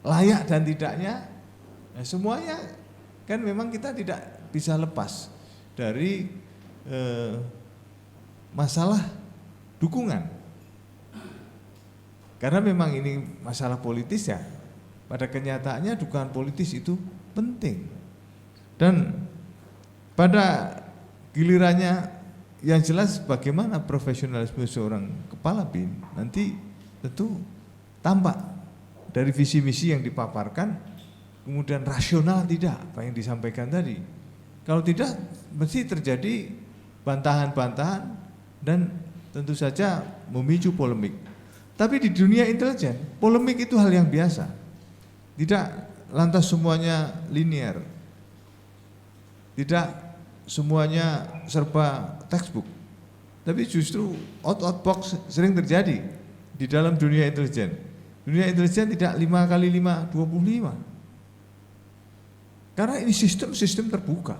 layak dan tidaknya, semuanya kan memang kita tidak bisa lepas dari masalah dukungan. Karena memang ini masalah politis ya. Pada kenyataannya dukungan politis itu penting. Dan pada gilirannya yang jelas bagaimana profesionalisme seorang kepala BIN nanti tentu tampak dari visi misi yang dipaparkan, kemudian rasional tidak apa yang disampaikan tadi. Kalau tidak mesti terjadi bantahan-bantahan dan tentu saja memicu polemik. Tapi di dunia intelijen, polemik itu hal yang biasa. Tidak lantas semuanya linear. Tidak semuanya serba textbook. Tapi justru out box sering terjadi di dalam dunia intelijen. Dunia intelijen tidak 5 kali 5, 25. Karena ini sistem terbuka.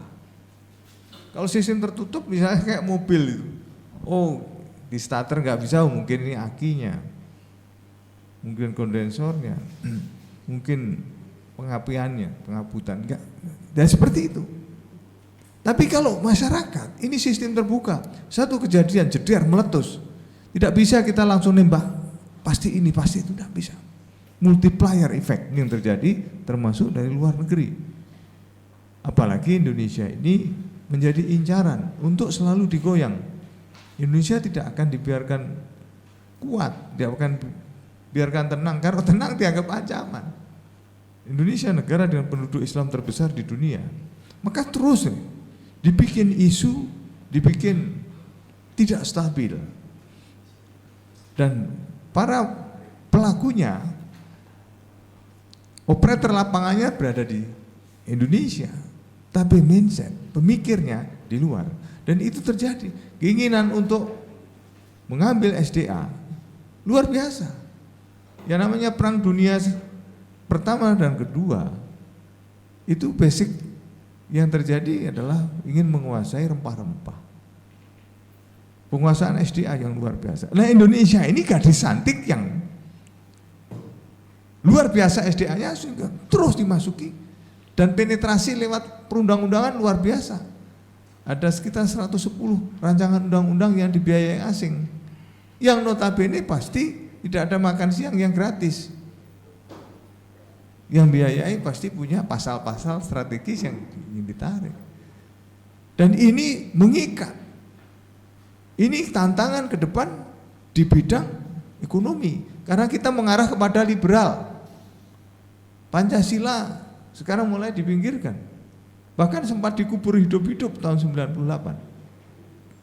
Kalau sistem tertutup misalnya kayak mobil itu. Oh, di starter nggak bisa, mungkin ini akinya. Mungkin kondensornya, mungkin pengapiannya, pengaputan, enggak. Dan seperti itu. Tapi kalau masyarakat, ini sistem terbuka, satu kejadian jeder meletus, tidak bisa kita langsung nembak, pasti ini, pasti itu, tidak bisa. Multiplier effect yang terjadi termasuk dari luar negeri. Apalagi Indonesia ini menjadi incaran untuk selalu digoyang. Indonesia tidak akan dibiarkan kuat, tidak akan biarkan tenang, karena tenang dianggap ancaman. Indonesia negara dengan penduduk Islam terbesar di dunia, maka terus dibikin isu, dibikin tidak stabil. Dan para pelakunya, operator lapangannya berada di Indonesia, tapi mindset, pemikirnya di luar. Dan itu terjadi, keinginan untuk mengambil SDA luar biasa. Yang namanya perang dunia pertama dan kedua, itu basic yang terjadi adalah ingin menguasai rempah-rempah. Penguasaan SDA yang luar biasa. Nah, Indonesia ini gadis cantik yang luar biasa SDA-nya sehingga terus dimasuki dan penetrasi lewat perundang-undangan luar biasa. Ada sekitar 110 rancangan undang-undang yang dibiayai asing. Yang notabene pasti tidak ada makan siang yang gratis. Yang biayai pasti punya pasal-pasal strategis yang ingin ditarik. Dan ini mengikat. Ini tantangan ke depan di bidang ekonomi. Karena kita mengarah kepada liberal. Pancasila sekarang mulai dipinggirkan. Bahkan sempat dikubur hidup-hidup tahun 98.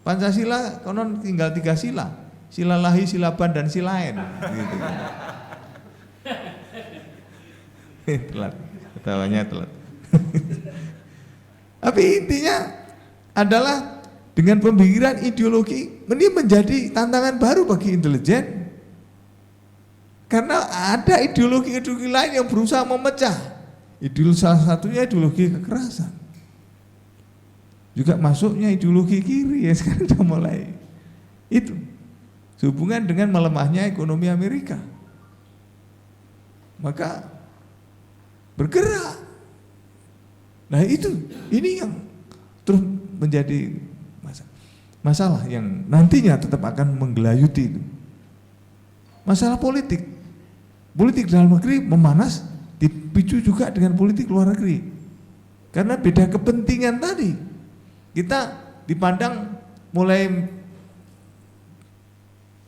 Pancasila konon tinggal 3 sila. Sila lahi, sila ban, dan silain. Gitu. Telat, ketawanya telat. Tapi intinya adalah dengan pemikiran ideologi ini menjadi tantangan baru bagi intelijen. Karena ada ideologi-ideologi lain yang berusaha memecah. Ideologi salah satunya ideologi kekerasan. Juga masuknya ideologi kiri ya sekarang sudah mulai. Itu sehubungan dengan melemahnya ekonomi Amerika. Maka bergerak. Nah ini yang terus menjadi masalah yang nantinya tetap akan menggelayuti itu. Masalah politik. Politik dalam negeri memanas dipicu juga dengan politik luar negeri. Karena beda kepentingan tadi. Kita dipandang mulai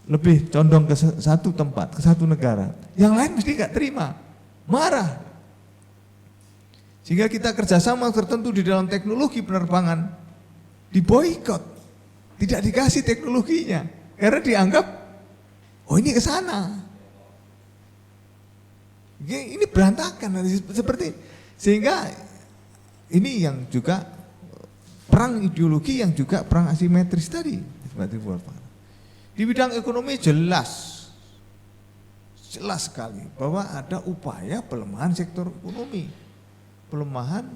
lebih condong ke satu tempat, ke satu negara. Yang lain mesti gak terima, marah. Sehingga kita kerjasama tertentu di dalam teknologi penerbangan diboikot, tidak dikasih teknologinya, karena dianggap, oh ini ke sana. Ini berantakan seperti, sehingga ini yang juga perang ideologi yang juga perang asimetris tadi, seperti di bidang ekonomi jelas sekali bahwa ada upaya pelemahan sektor ekonomi, pelemahan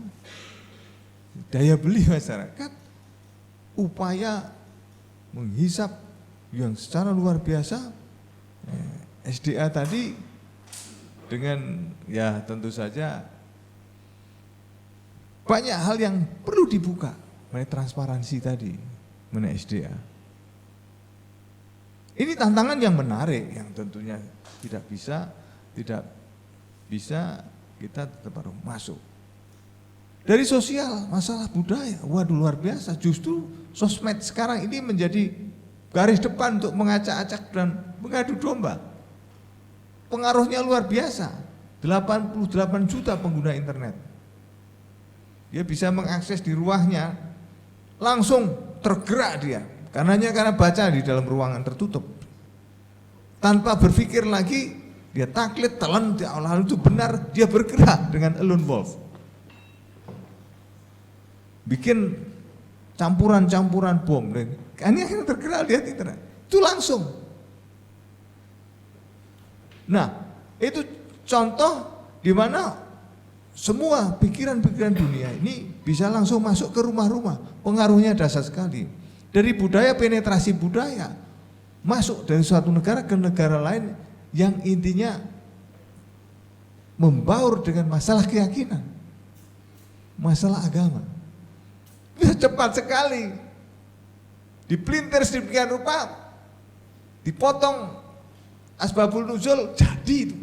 daya beli masyarakat, upaya menghisap yang secara luar biasa SDA tadi dengan ya tentu saja banyak hal yang perlu dibuka mengenai transparansi tadi mengenai SDA. Ini tantangan yang menarik yang tentunya tidak bisa kita tetap harus masuk. Dari sosial, masalah budaya, waduh luar biasa. Justru sosmed sekarang ini menjadi garis depan untuk mengacak-acak dan mengadu domba. Pengaruhnya luar biasa. 88 juta pengguna internet. Dia bisa mengakses di ruangnya, langsung tergerak dia. Karena baca di dalam ruangan tertutup. Tanpa berpikir lagi, dia taklid, telan, lalu itu benar, dia bergerak dengan lone wolf. Bikin campuran-campuran bom. Ini akhirnya tergerak, lihat internet. Itu langsung. Nah, itu contoh di mana semua pikiran-pikiran dunia ini bisa langsung masuk ke rumah-rumah. Pengaruhnya dahsyat sekali. Dari budaya, penetrasi budaya masuk dari suatu negara ke negara lain yang intinya membaur dengan masalah keyakinan, masalah agama. Bisa cepat sekali. Dipelintir sedemikian rupa, dipotong asbabul nuzul, jadi itu.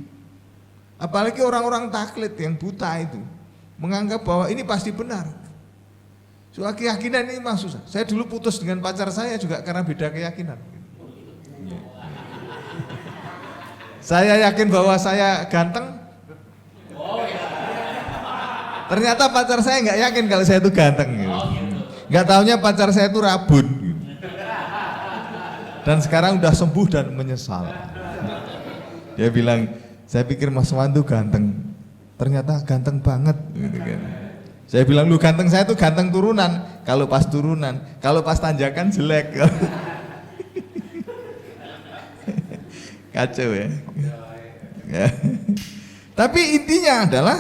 Apalagi orang-orang taklid yang buta itu menganggap bahwa ini pasti benar. Soal keyakinan ini memang susah. Saya dulu putus dengan pacar saya juga karena beda keyakinan. Saya yakin bahwa saya ganteng. Ternyata pacar saya nggak yakin kalau saya itu ganteng. Nggak taunya pacar saya itu rabun. Dan sekarang udah sembuh dan menyesal. Dia bilang, saya pikir Mas Wan itu ganteng. Ternyata ganteng banget. Gitu kan. Saya bilang, lu ganteng, saya tuh ganteng turunan. Kalau pas turunan, kalau pas tanjakan jelek. Kacau ya. Tapi intinya adalah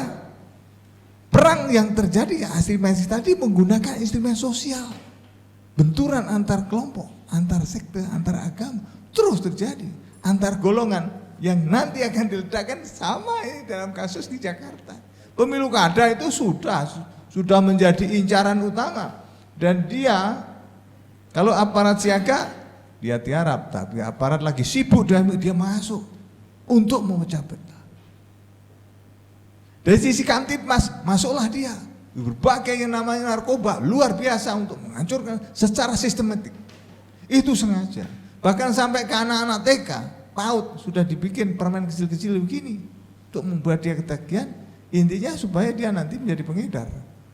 perang yang terjadi asimetris tadi menggunakan instrumen sosial. Benturan antar kelompok, antar sekte, antar agama terus terjadi. Antar golongan yang nanti akan diledakkan sama ini dalam kasus di Jakarta. Pemilu kada itu sudah menjadi incaran utama, dan dia kalau aparat siaga dia tiarap, tapi aparat lagi sibuk dan dia masuk untuk memecah belah. Dari sisi Kamtibmas masuklah dia, berbagai yang namanya narkoba luar biasa untuk menghancurkan secara sistematik. Itu sengaja, bahkan sampai ke anak-anak TK, PAUD sudah dibikin permen kecil-kecil begini untuk membuat dia ketagihan. Intinya supaya dia nanti menjadi pengedar.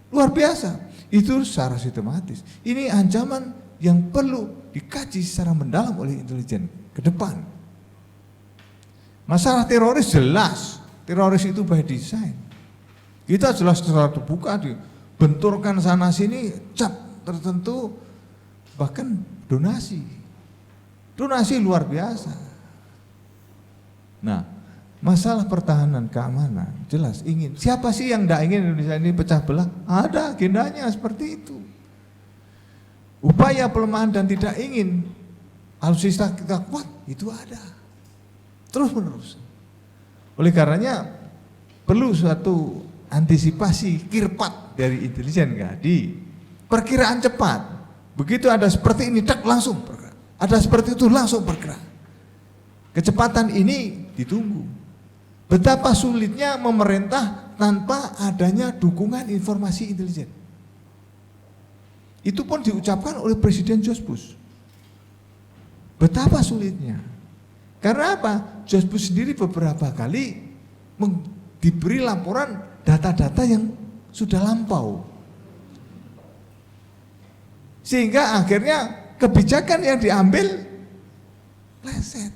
Luar biasa, itu secara sistematis. Ini ancaman yang perlu dikaji secara mendalam oleh intelijen ke depan. Masalah teroris jelas, teroris itu by design. Kita jelas secara terbuka dibenturkan sana sini, cap tertentu, bahkan donasi. Donasi luar biasa. Nah, masalah pertahanan keamanan jelas ingin. Siapa sih yang tidak ingin Indonesia ini pecah belah? Ada agendanya seperti itu. Upaya pelemahan dan tidak ingin alutsista kita kuat itu ada terus menerus. Oleh karenanya perlu suatu antisipasi kirpat dari intelijen di perkiraan cepat. Begitu ada seperti ini tak langsung bergerak. Ada seperti itu langsung bergerak. Kecepatan ini ditunggu. Betapa sulitnya memerintah tanpa adanya dukungan informasi intelijen. Itu pun diucapkan oleh Presiden George Bush. Betapa sulitnya. Karena apa? George Bush sendiri beberapa kali diberi laporan data-data yang sudah lampau. Sehingga akhirnya kebijakan yang diambil leset.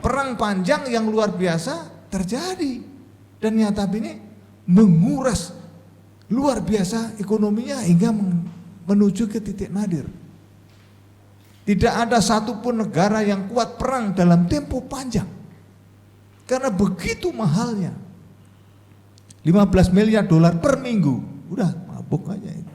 Perang panjang yang luar biasa terjadi, dan nyata ini menguras luar biasa ekonominya hingga menuju ke titik nadir. Tidak ada satupun negara yang kuat perang dalam tempo panjang karena begitu mahalnya. 15 miliar dolar per minggu, udah mabuk aja itu.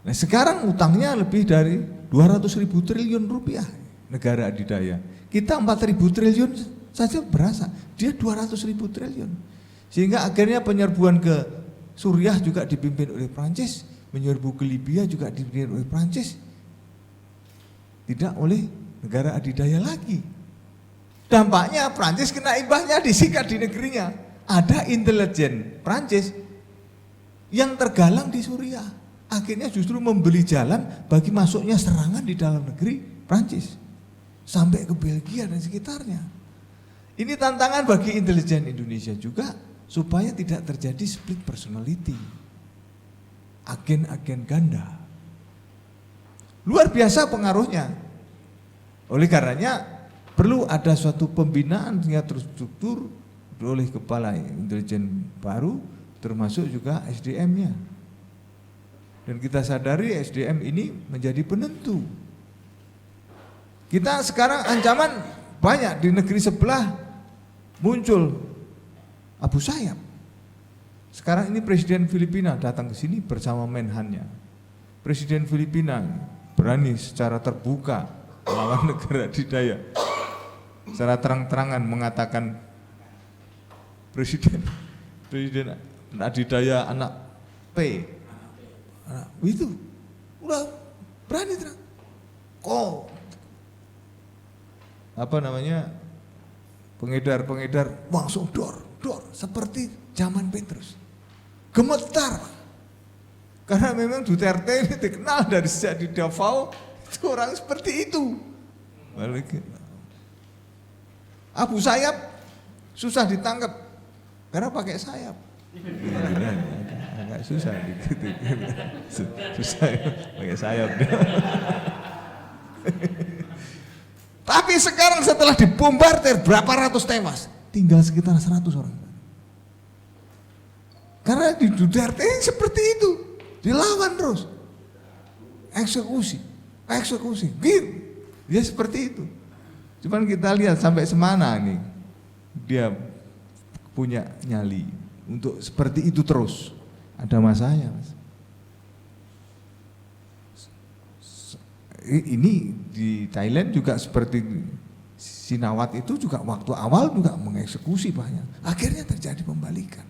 Nah sekarang utangnya lebih dari 200.000 triliun rupiah negara adidaya. Kita 4.000 triliun saja berasa, dia 200.000 triliun. Sehingga akhirnya penyerbuan ke Suriah juga dipimpin oleh Prancis, menyerbu ke Libya juga dipimpin oleh Prancis, tidak oleh negara adidaya lagi. Dampaknya Prancis kena imbasnya, disikat di negerinya. Ada intelijen Prancis yang tergalang di Suriah. Akhirnya justru membeli jalan bagi masuknya serangan di dalam negeri Prancis. Sampai ke Belgia dan sekitarnya. Ini tantangan bagi intelijen Indonesia juga supaya tidak terjadi split personality. Agen-agen ganda. Luar biasa pengaruhnya. Oleh karenanya perlu ada suatu pembinaan sehingga terstruktur oleh kepala intelijen baru, termasuk juga SDM-nya. Dan kita sadari SDM ini menjadi penentu. Kita sekarang ancaman banyak di negeri sebelah muncul Abu Sayyaf. Sekarang ini Presiden Filipina datang ke sini bersama Menhannya. Presiden Filipina berani secara terbuka melawan negara adidaya. Secara terang-terangan mengatakan Presiden adidaya anak P. Itu udah berani terang. Kok pengedar langsung dor seperti zaman Petrus. Gemetar. Karena memang Duterte ini dikenal dari sejak di Davao itu orang seperti itu. Abu Sayyaf susah ditangkap karena pakai sayap. Agak susah gitu. Susah pakai sayap. Tapi sekarang setelah dibombardir berapa ratus tewas, tinggal sekitar 100 orang. Karena di Duterte seperti itu, dilawan terus, eksekusi, gitu. Dia seperti itu. Cuman kita lihat sampai semana nih dia punya nyali untuk seperti itu terus. Ada masanya, Mas. Ini di Thailand juga seperti Sinawat itu juga waktu awal juga mengeksekusi banyak. Akhirnya terjadi pembalikan.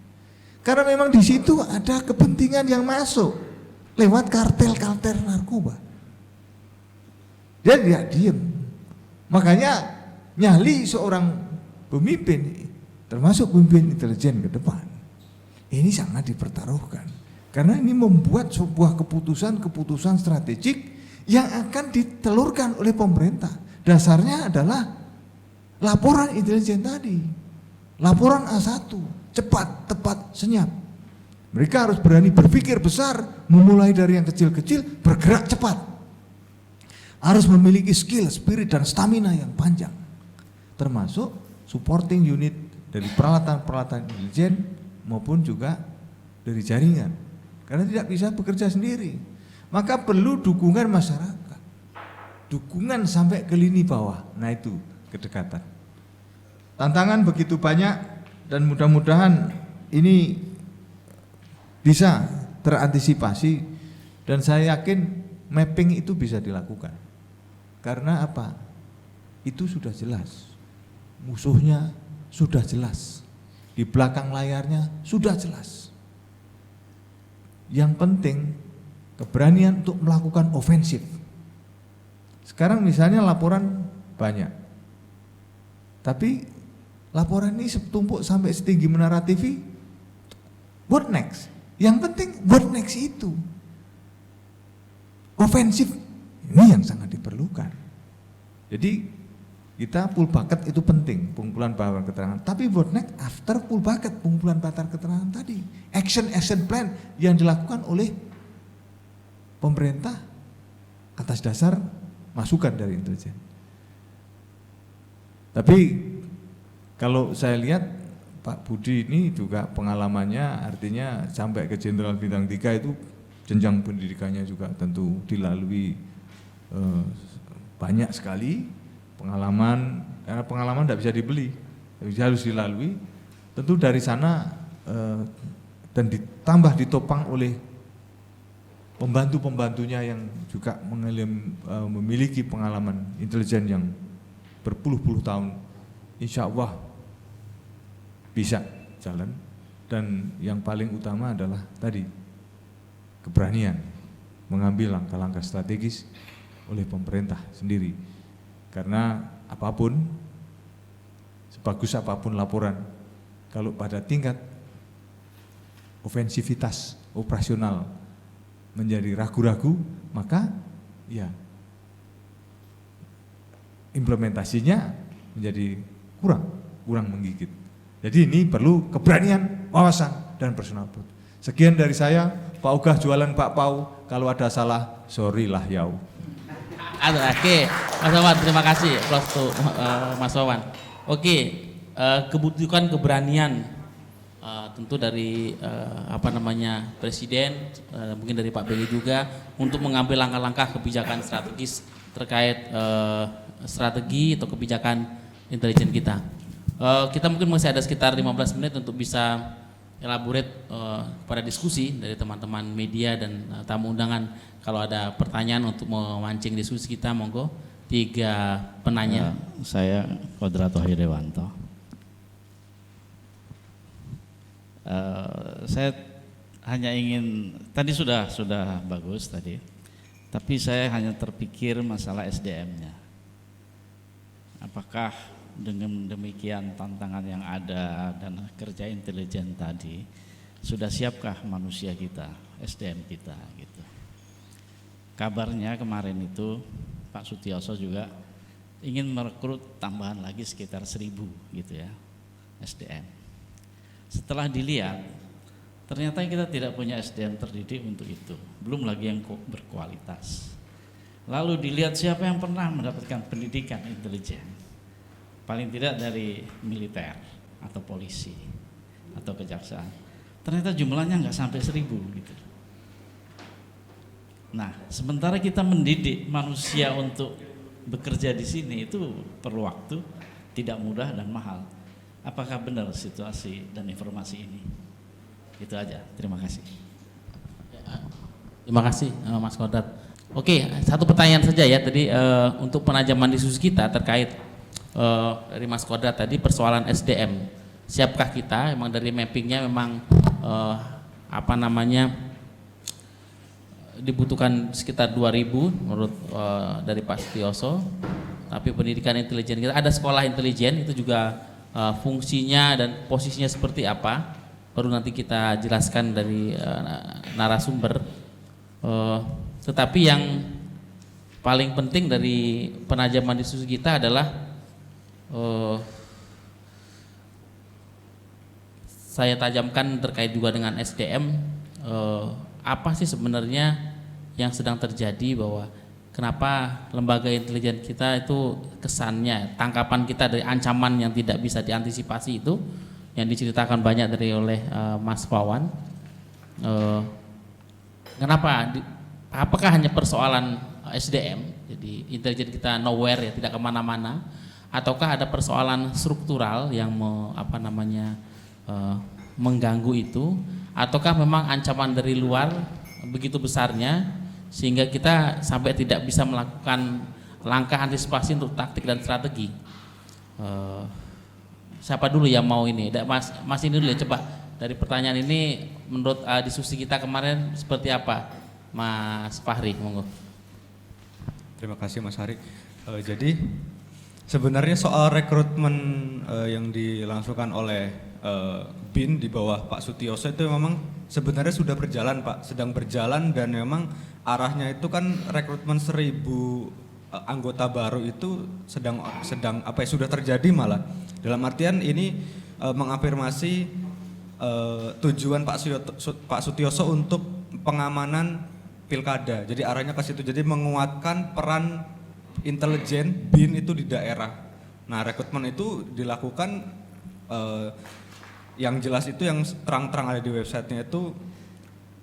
Karena memang di situ ada kepentingan yang masuk lewat kartel-kartel narkoba. Dia tidak diem. Makanya nyali seorang pemimpin, termasuk pemimpin intelijen ke depan, ini sangat dipertaruhkan. Karena ini membuat sebuah keputusan strategik yang akan ditelurkan oleh pemerintah. Dasarnya adalah laporan intelijen tadi, laporan A1, cepat, tepat, senyap. Mereka harus berani berpikir besar, memulai dari yang kecil-kecil, bergerak cepat. Harus memiliki skill, spirit, dan stamina yang panjang. Termasuk supporting unit dari peralatan-peralatan intelijen maupun juga dari jaringan. Karena tidak bisa bekerja sendiri. Maka perlu dukungan masyarakat, dukungan sampai ke lini bawah. Nah itu kedekatan. Tantangan begitu banyak dan mudah-mudahan ini bisa terantisipasi dan saya yakin mapping itu bisa dilakukan. Karena apa? Itu sudah jelas, musuhnya sudah jelas, di belakang layarnya sudah jelas. Yang penting keberanian untuk melakukan ofensif. Sekarang misalnya laporan banyak, tapi laporan ini setumpuk sampai setinggi menara TV. What next? Yang penting what next itu. Ofensif ini yang sangat diperlukan. Jadi kita full bucket itu penting, pengumpulan bahan keterangan. Tapi what next after full bucket, pengumpulan bahan keterangan tadi, action plan yang dilakukan oleh pemerintah atas dasar masukan dari intelijen. Tapi kalau saya lihat Pak Budi ini juga pengalamannya artinya sampai ke Jenderal Bintang 3 itu jenjang pendidikannya juga tentu dilalui banyak sekali pengalaman, karena pengalaman tidak bisa dibeli, harus dilalui. Tentu dari sana dan ditambah ditopang oleh pembantu-pembantunya yang juga memiliki pengalaman intelijen yang berpuluh-puluh tahun, insya Allah bisa jalan. Dan yang paling utama adalah tadi keberanian mengambil langkah-langkah strategis oleh pemerintah sendiri. Karena apapun, sebagus apapun laporan, kalau pada tingkat ofensivitas operasional menjadi ragu-ragu, maka ya implementasinya menjadi kurang menggigit. Jadi ini perlu keberanian, wawasan, dan personal growth. Sekian dari saya, Pak Ogah jualan bakpao, kalau ada salah, sorry lah yau. Oke, Mas Wawan, terima kasih. Close to Mas Wawan. Oke, kebutuhan keberanian tentu dari Presiden, mungkin dari Pak Beli juga untuk mengambil langkah-langkah kebijakan strategis terkait strategi atau kebijakan intelijen kita. Kita mungkin masih ada sekitar 15 menit untuk bisa elaborate pada diskusi dari teman-teman media dan tamu undangan. Kalau ada pertanyaan untuk memancing diskusi kita, monggo 3 penanya. Saya Kodrato Hirewanto. Saya hanya ingin, tadi sudah bagus tadi, tapi saya hanya terpikir masalah SDM-nya. Apakah dengan demikian tantangan yang ada dan kerja intelijen tadi, sudah siapkah manusia kita, SDM kita gitu. Kabarnya kemarin itu Pak Sutioso juga ingin merekrut tambahan lagi sekitar 1.000 gitu ya, SDM. Setelah dilihat, ternyata kita tidak punya SDM terdidik untuk itu, belum lagi yang berkualitas. Lalu dilihat siapa yang pernah mendapatkan pendidikan intelijen, paling tidak dari militer atau polisi atau kejaksaan, ternyata jumlahnya nggak sampai 1.000 gitu. Nah, sementara kita mendidik manusia untuk bekerja di sini itu perlu waktu, tidak mudah dan mahal. Apakah benar situasi dan informasi ini? Itu aja, terima kasih. Terima kasih Mas Kodrat. Oke, satu pertanyaan saja ya tadi untuk penajaman diskusi kita terkait dari Mas Kodrat tadi persoalan SDM. Siapkah kita? Emang dari mappingnya memang dibutuhkan sekitar 2.000 menurut dari Pak Sutioso. Tapi pendidikan intelijen kita ada sekolah intelijen itu juga fungsinya dan posisinya seperti apa? Baru nanti kita jelaskan dari narasumber. Tetapi yang paling penting dari penajaman diskusi kita adalah saya tajamkan terkait juga dengan SDM. Apa sih sebenarnya yang sedang terjadi, bahwa kenapa lembaga intelijen kita itu kesannya, tangkapan kita dari ancaman yang tidak bisa diantisipasi itu yang diceritakan banyak oleh Mas Wawan. Kenapa? Apakah hanya persoalan SDM, jadi intelijen kita nowhere ya, tidak kemana-mana, ataukah ada persoalan struktural yang mengganggu itu, ataukah memang ancaman dari luar begitu besarnya sehingga kita sampai tidak bisa melakukan langkah antisipasi untuk taktik dan strategi? Siapa dulu yang mau ini? Mas ini dulu ya, coba dari pertanyaan ini menurut diskusi kita kemarin seperti apa, Mas Fahri, monggo. Terima kasih Mas Hari. Jadi sebenarnya soal rekrutmen yang dilangsungkan oleh BIN di bawah Pak Sutioso itu memang sebenarnya sudah berjalan Pak, sedang berjalan, dan memang arahnya itu kan rekrutmen 1.000 anggota baru itu sedang sudah terjadi malah. Dalam artian ini mengafirmasi tujuan Pak Sutioso untuk pengamanan pilkada. Jadi arahnya ke situ. Jadi menguatkan peran intelijen BIN itu di daerah. Nah, rekrutmen itu dilakukan yang jelas itu yang terang-terang ada di websitenya itu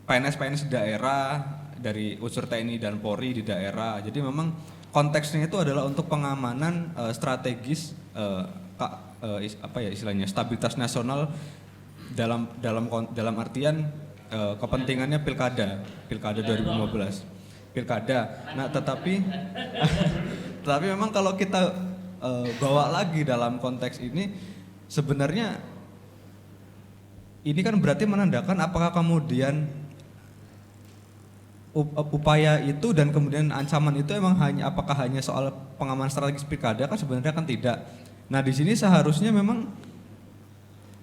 PNS-PNS di daerah, dari unsur TNI dan Polri di daerah. Jadi memang konteksnya itu adalah untuk pengamanan strategis istilahnya stabilitas nasional dalam artian kepentingannya pilkada 2015 pilkada. Nah, tetapi memang kalau kita bawa lagi dalam konteks ini, sebenarnya ini kan berarti menandakan apakah kemudian upaya itu dan kemudian ancaman itu emang apakah hanya soal pengamanan strategis pilkada, kan sebenarnya kan tidak. Nah di sini seharusnya memang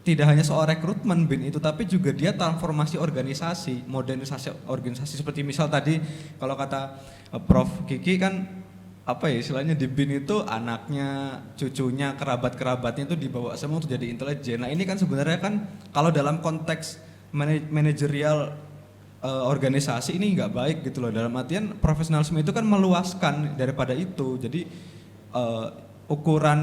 tidak hanya soal rekrutmen BIN itu, tapi juga dia transformasi organisasi, modernisasi organisasi. Seperti misal tadi kalau kata Prof Kiki kan apa ya istilahnya di BIN itu anaknya, cucunya, kerabat-kerabatnya itu dibawa semua untuk jadi intelijen. Nah ini kan sebenarnya kan kalau dalam konteks manajerial organisasi ini nggak baik gitu loh, dalam artian profesionalisme itu kan meluaskan daripada itu. Jadi ukuran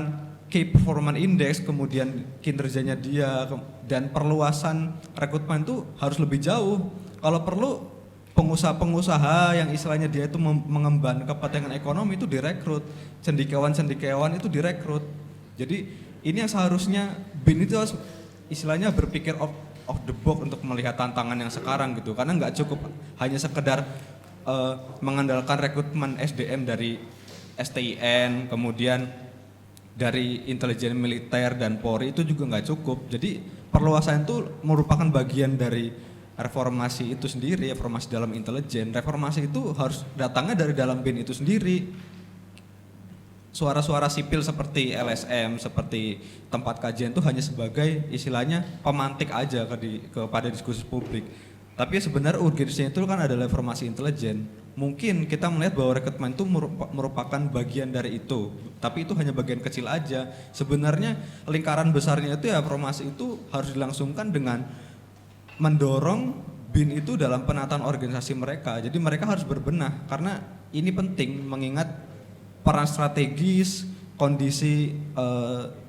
key performance index, kemudian kinerjanya dia dan perluasan rekrutmen itu harus lebih jauh. Kalau perlu pengusaha-pengusaha yang istilahnya dia itu mengemban kepentingan ekonomi itu direkrut, cendekiawan-cendekiawan itu direkrut. Jadi ini yang seharusnya BIN itu harus istilahnya berpikir of the box untuk melihat tantangan yang sekarang gitu, karena nggak cukup hanya sekedar mengandalkan rekrutmen SDM dari STIN, kemudian dari intelijen militer dan Polri itu juga nggak cukup. Jadi perluasan itu merupakan bagian dari reformasi itu sendiri, reformasi dalam intelijen. Reformasi itu harus datangnya dari dalam BIN itu sendiri. Suara-suara sipil seperti LSM, seperti tempat kajian itu hanya sebagai istilahnya pemantik aja kepada diskusi publik. Tapi sebenarnya urgensinya itu kan adalah reformasi intelijen. Mungkin kita melihat bahwa rekrutmen itu merupakan bagian dari itu, tapi itu hanya bagian kecil aja. Sebenarnya lingkaran besarnya itu ya reformasi itu harus dilangsungkan dengan mendorong BIN itu dalam penataan organisasi mereka. Jadi mereka harus berbenah, karena ini penting mengingat peran strategis, kondisi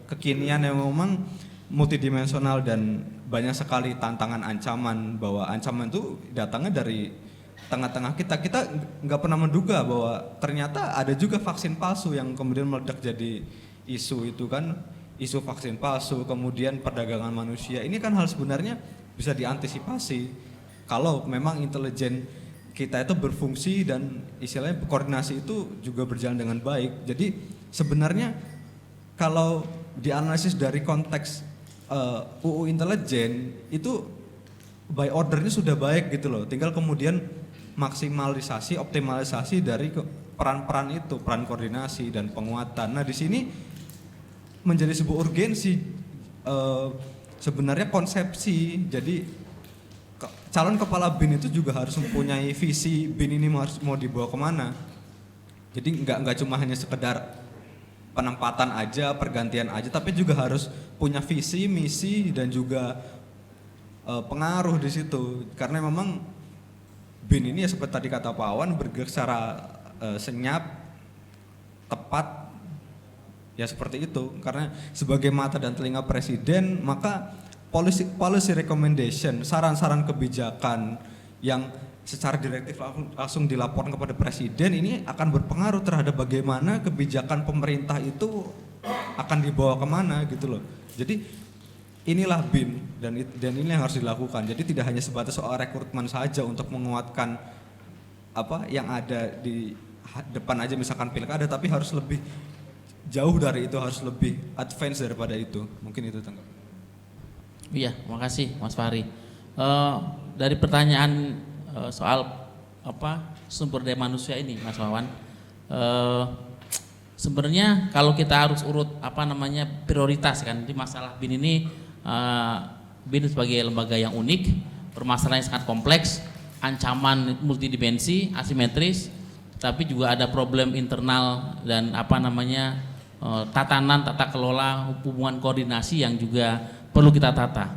kekinian yang memang multidimensional dan banyak sekali tantangan ancaman, bahwa ancaman itu datangnya dari tengah-tengah kita. Kita nggak pernah menduga bahwa ternyata ada juga vaksin palsu yang kemudian meledak jadi isu itu kan, isu vaksin palsu, kemudian perdagangan manusia. Ini kan hal sebenarnya bisa diantisipasi kalau memang intelijen kita itu berfungsi dan istilahnya koordinasi itu juga berjalan dengan baik. Jadi sebenarnya kalau dianalisis dari konteks UU intelijen itu by ordernya sudah baik gitu loh. Tinggal kemudian maksimalisasi, optimalisasi dari peran-peran itu, peran koordinasi dan penguatan. Nah di sini menjadi sebuah urgensi sebenarnya konsepsi. Jadi calon kepala BIN itu juga harus mempunyai visi BIN ini mau dibawa kemana. Jadi nggak cuma hanya sekedar penempatan aja, pergantian aja, tapi juga harus punya visi, misi dan juga pengaruh di situ. Karena memang BIN ini ya seperti tadi kata Pak Awan bergerak secara senyap, tepat, ya seperti itu. Karena sebagai mata dan telinga presiden, maka policy recommendation, saran-saran kebijakan yang secara direktif langsung dilaporkan kepada presiden ini akan berpengaruh terhadap bagaimana kebijakan pemerintah itu akan dibawa kemana gitu loh. Jadi inilah BIN dan ini yang harus dilakukan. Jadi tidak hanya sebatas soal rekrutmen saja untuk menguatkan apa yang ada di depan aja misalkan pilkada, tapi harus lebih jauh dari itu, harus lebih advance daripada itu. Mungkin itu tanggapan. Iya, makasih Mas Fahri. Dari pertanyaan soal apa sumber daya manusia ini, Mas Wawan, sebenarnya kalau kita harus urut apa namanya prioritas kan di masalah BIN ini, BIN sebagai lembaga yang unik, permasalahan yang sangat kompleks, ancaman multidimensi, asimetris, tapi juga ada problem internal dan apa namanya tata kelola hubungan koordinasi yang juga perlu kita tata.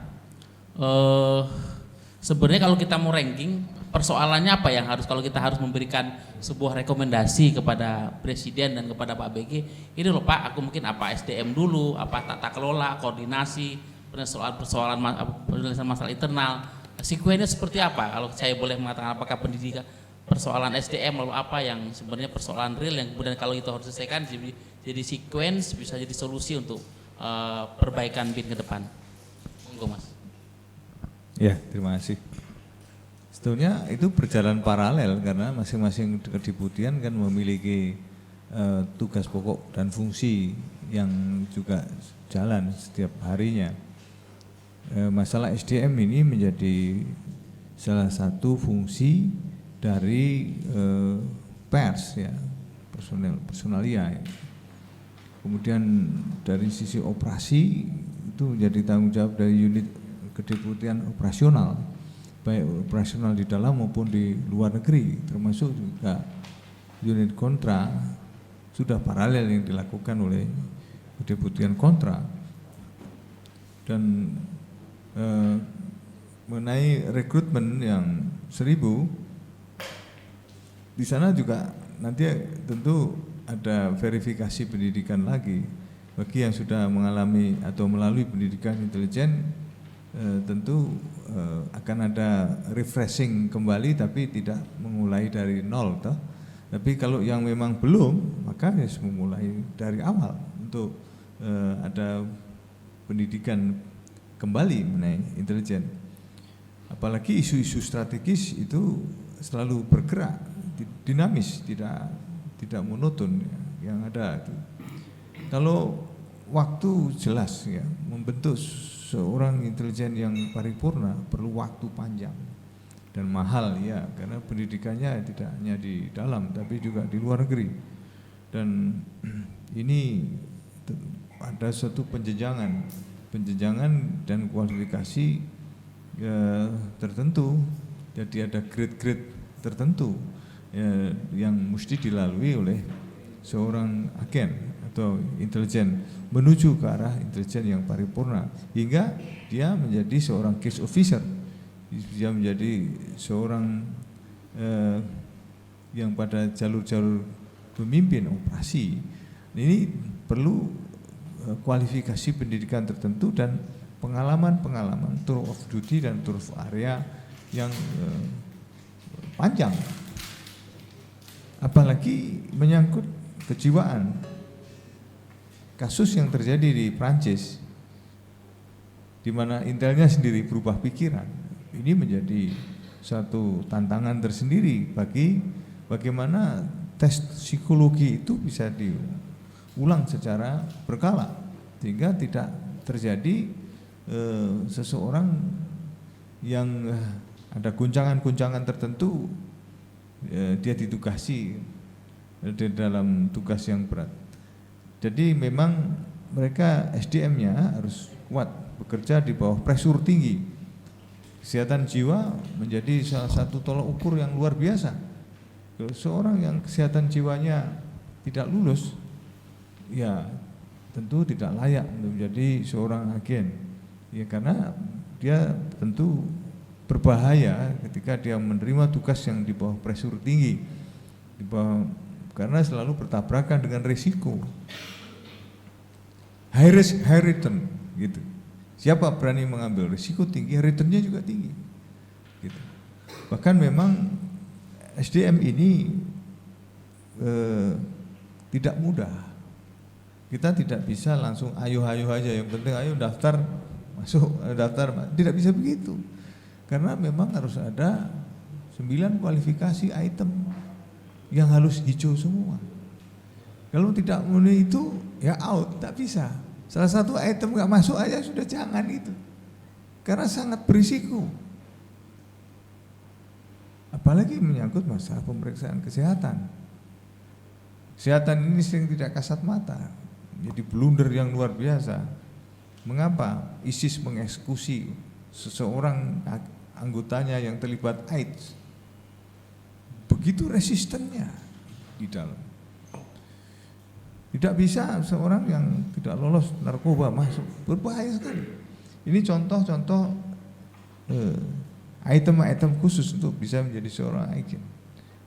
Sebenarnya kalau kita mau ranking, persoalannya apa yang harus kalau kita harus memberikan sebuah rekomendasi kepada presiden dan kepada Pak BG, ini loh Pak, aku mungkin apa SDM dulu, apa tata kelola, koordinasi, persoalan masalah internal, sekuennya seperti apa? Kalau saya boleh mengatakan apakah pendidikan, persoalan SDM lalu apa yang sebenarnya persoalan real yang kemudian kalau itu harus diselesaikan jadi sequence bisa jadi solusi untuk perbaikan BIN ke depan. Monggo Mas. Ya, terima kasih. Sebetulnya itu berjalan paralel karena masing-masing kediputian kan memiliki tugas pokok dan fungsi yang juga jalan setiap harinya. Masalah SDM ini menjadi salah satu fungsi dari pers ya, personalia. Kemudian dari sisi operasi itu menjadi tanggung jawab dari unit kedeputian operasional, baik operasional di dalam maupun di luar negeri, termasuk juga unit kontra sudah paralel yang dilakukan oleh kedeputian kontra. Dan mengenai rekrutmen yang 1000, di sana juga nanti tentu ada verifikasi pendidikan lagi bagi yang sudah mengalami atau melalui pendidikan intelijen. Tentu akan ada refreshing kembali, tapi tidak memulai dari nol toh. Tapi kalau yang memang belum, maka harus memulai dari awal untuk ada pendidikan kembali mengenai intelijen. Apalagi isu-isu strategis itu selalu bergerak, dinamis, tidak monoton ya, yang ada itu. Kalau waktu jelas ya, membentuk seorang intelijen yang paripurna perlu waktu panjang dan mahal ya, karena pendidikannya tidak hanya di dalam tapi juga di luar negeri. Dan ini ada suatu penjenjangan dan kualifikasi ya, tertentu. Jadi ada grade-grade tertentu ya, yang mesti dilalui oleh seorang agen atau intelijen menuju ke arah intelijen yang paripurna, hingga dia menjadi seorang case officer, dia menjadi seorang yang pada jalur-jalur pemimpin operasi. Ini perlu kualifikasi pendidikan tertentu dan pengalaman tour of duty dan tour of area yang panjang. Apalagi menyangkut kejiwaan. Kasus yang terjadi di Prancis, di mana intelnya sendiri berubah pikiran, ini menjadi satu tantangan tersendiri bagi bagaimana tes psikologi itu bisa diulang secara berkala, sehingga tidak terjadi seseorang yang ada guncangan-guncangan tertentu dia ditugasi di dalam tugas yang berat. Jadi memang mereka SDM-nya harus kuat, bekerja di bawah pressure tinggi. Kesehatan jiwa menjadi salah satu tolak ukur yang luar biasa. Kalau seorang yang kesehatan jiwanya tidak lulus, ya tentu tidak layak untuk menjadi seorang agen. Ya karena dia tentu berbahaya ketika dia menerima tugas yang di bawah pressure tinggi, di bawah, karena selalu bertabrakan dengan risiko. High risk, high return, gitu. Siapa berani mengambil risiko tinggi, returnnya juga tinggi. Gitu. Bahkan memang SDM ini tidak mudah. Kita tidak bisa langsung ayo aja, yang penting ayo daftar masuk, daftar, tidak bisa begitu. Karena memang harus ada 9 kualifikasi item yang harus hijau semua. Kalau tidak memenuhi itu ya out, tak bisa. Salah satu item nggak masuk aja sudah jangan itu, karena sangat berisiko. Apalagi menyangkut masalah pemeriksaan kesehatan. Kesehatan ini sering tidak kasat mata, jadi blunder yang luar biasa. Mengapa ISIS mengeksekusi seseorang anggotanya yang terlibat AIDS? Begitu resistennya di dalam. Tidak bisa seorang yang tidak lolos narkoba masuk, berbahaya sekali. Ini contoh-contoh item-item khusus untuk bisa menjadi seorang agen.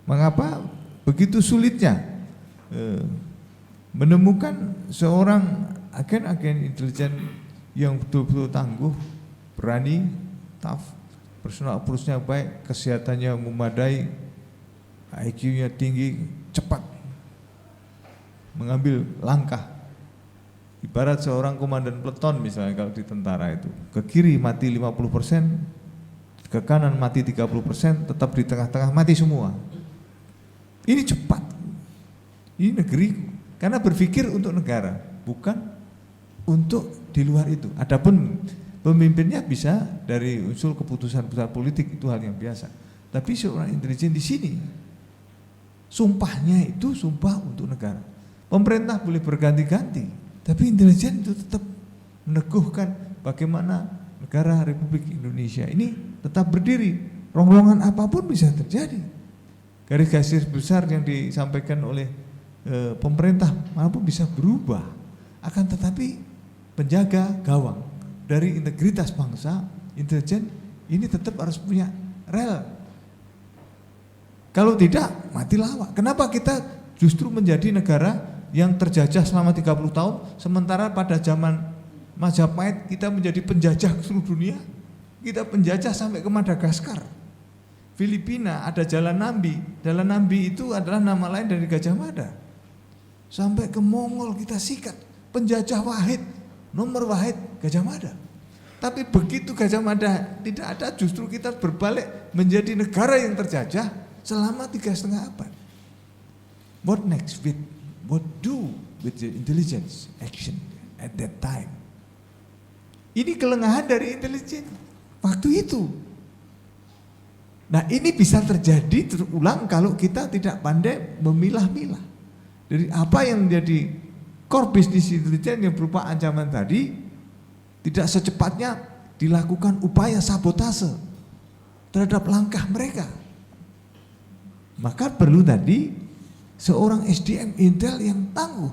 Mengapa begitu sulitnya menemukan seorang agen-agen intelijen yang betul-betul tangguh, berani, tough, personal approach-nya baik, kesehatannya memadai, IQ-nya tinggi, cepat mengambil langkah. Ibarat seorang komandan peleton misalnya kalau di tentara itu, ke kiri mati 50%, ke kanan mati 30%, tetap di tengah-tengah mati semua. Ini cepat. Ini negeri, karena berpikir untuk negara, bukan untuk di luar itu. Adapun pemimpinnya bisa dari unsur keputusan pusat politik, itu hal yang biasa. Tapi seorang intelijen di sini, sumpahnya itu sumpah untuk negara. Pemerintah boleh berganti-ganti, tapi intelijen itu tetap meneguhkan bagaimana negara Republik Indonesia ini tetap berdiri. Rongrongan apapun bisa terjadi. Garis-garis besar yang disampaikan oleh pemerintah maupun bisa berubah. Akan tetapi penjaga gawang dari integritas bangsa, intelijen ini tetap harus punya rel. Kalau tidak, mati lawak. Kenapa kita justru menjadi negara yang terjajah selama 30 tahun, sementara pada zaman Majapahit kita menjadi penjajah seluruh dunia. Kita penjajah sampai ke Madagaskar. Filipina ada Jalan Nambi. Jalan Nambi itu adalah nama lain dari Gajah Mada. Sampai ke Mongol kita sikat. Penjajah wahid, nomor wahid Gajah Mada. Tapi begitu Gajah Mada tidak ada, justru kita berbalik menjadi negara yang terjajah selama 3,5 abad. What next? What do with the intelligence action at that time? Ini kelengahan dari intelijen waktu itu. Nah, ini bisa terjadi terulang kalau kita tidak pandai memilah-milah dari apa yang menjadi core bisnis intelijen yang berupa ancaman tadi. Tidak secepatnya dilakukan upaya sabotase terhadap langkah mereka. Maka perlu tadi seorang SDM Intel yang tangguh,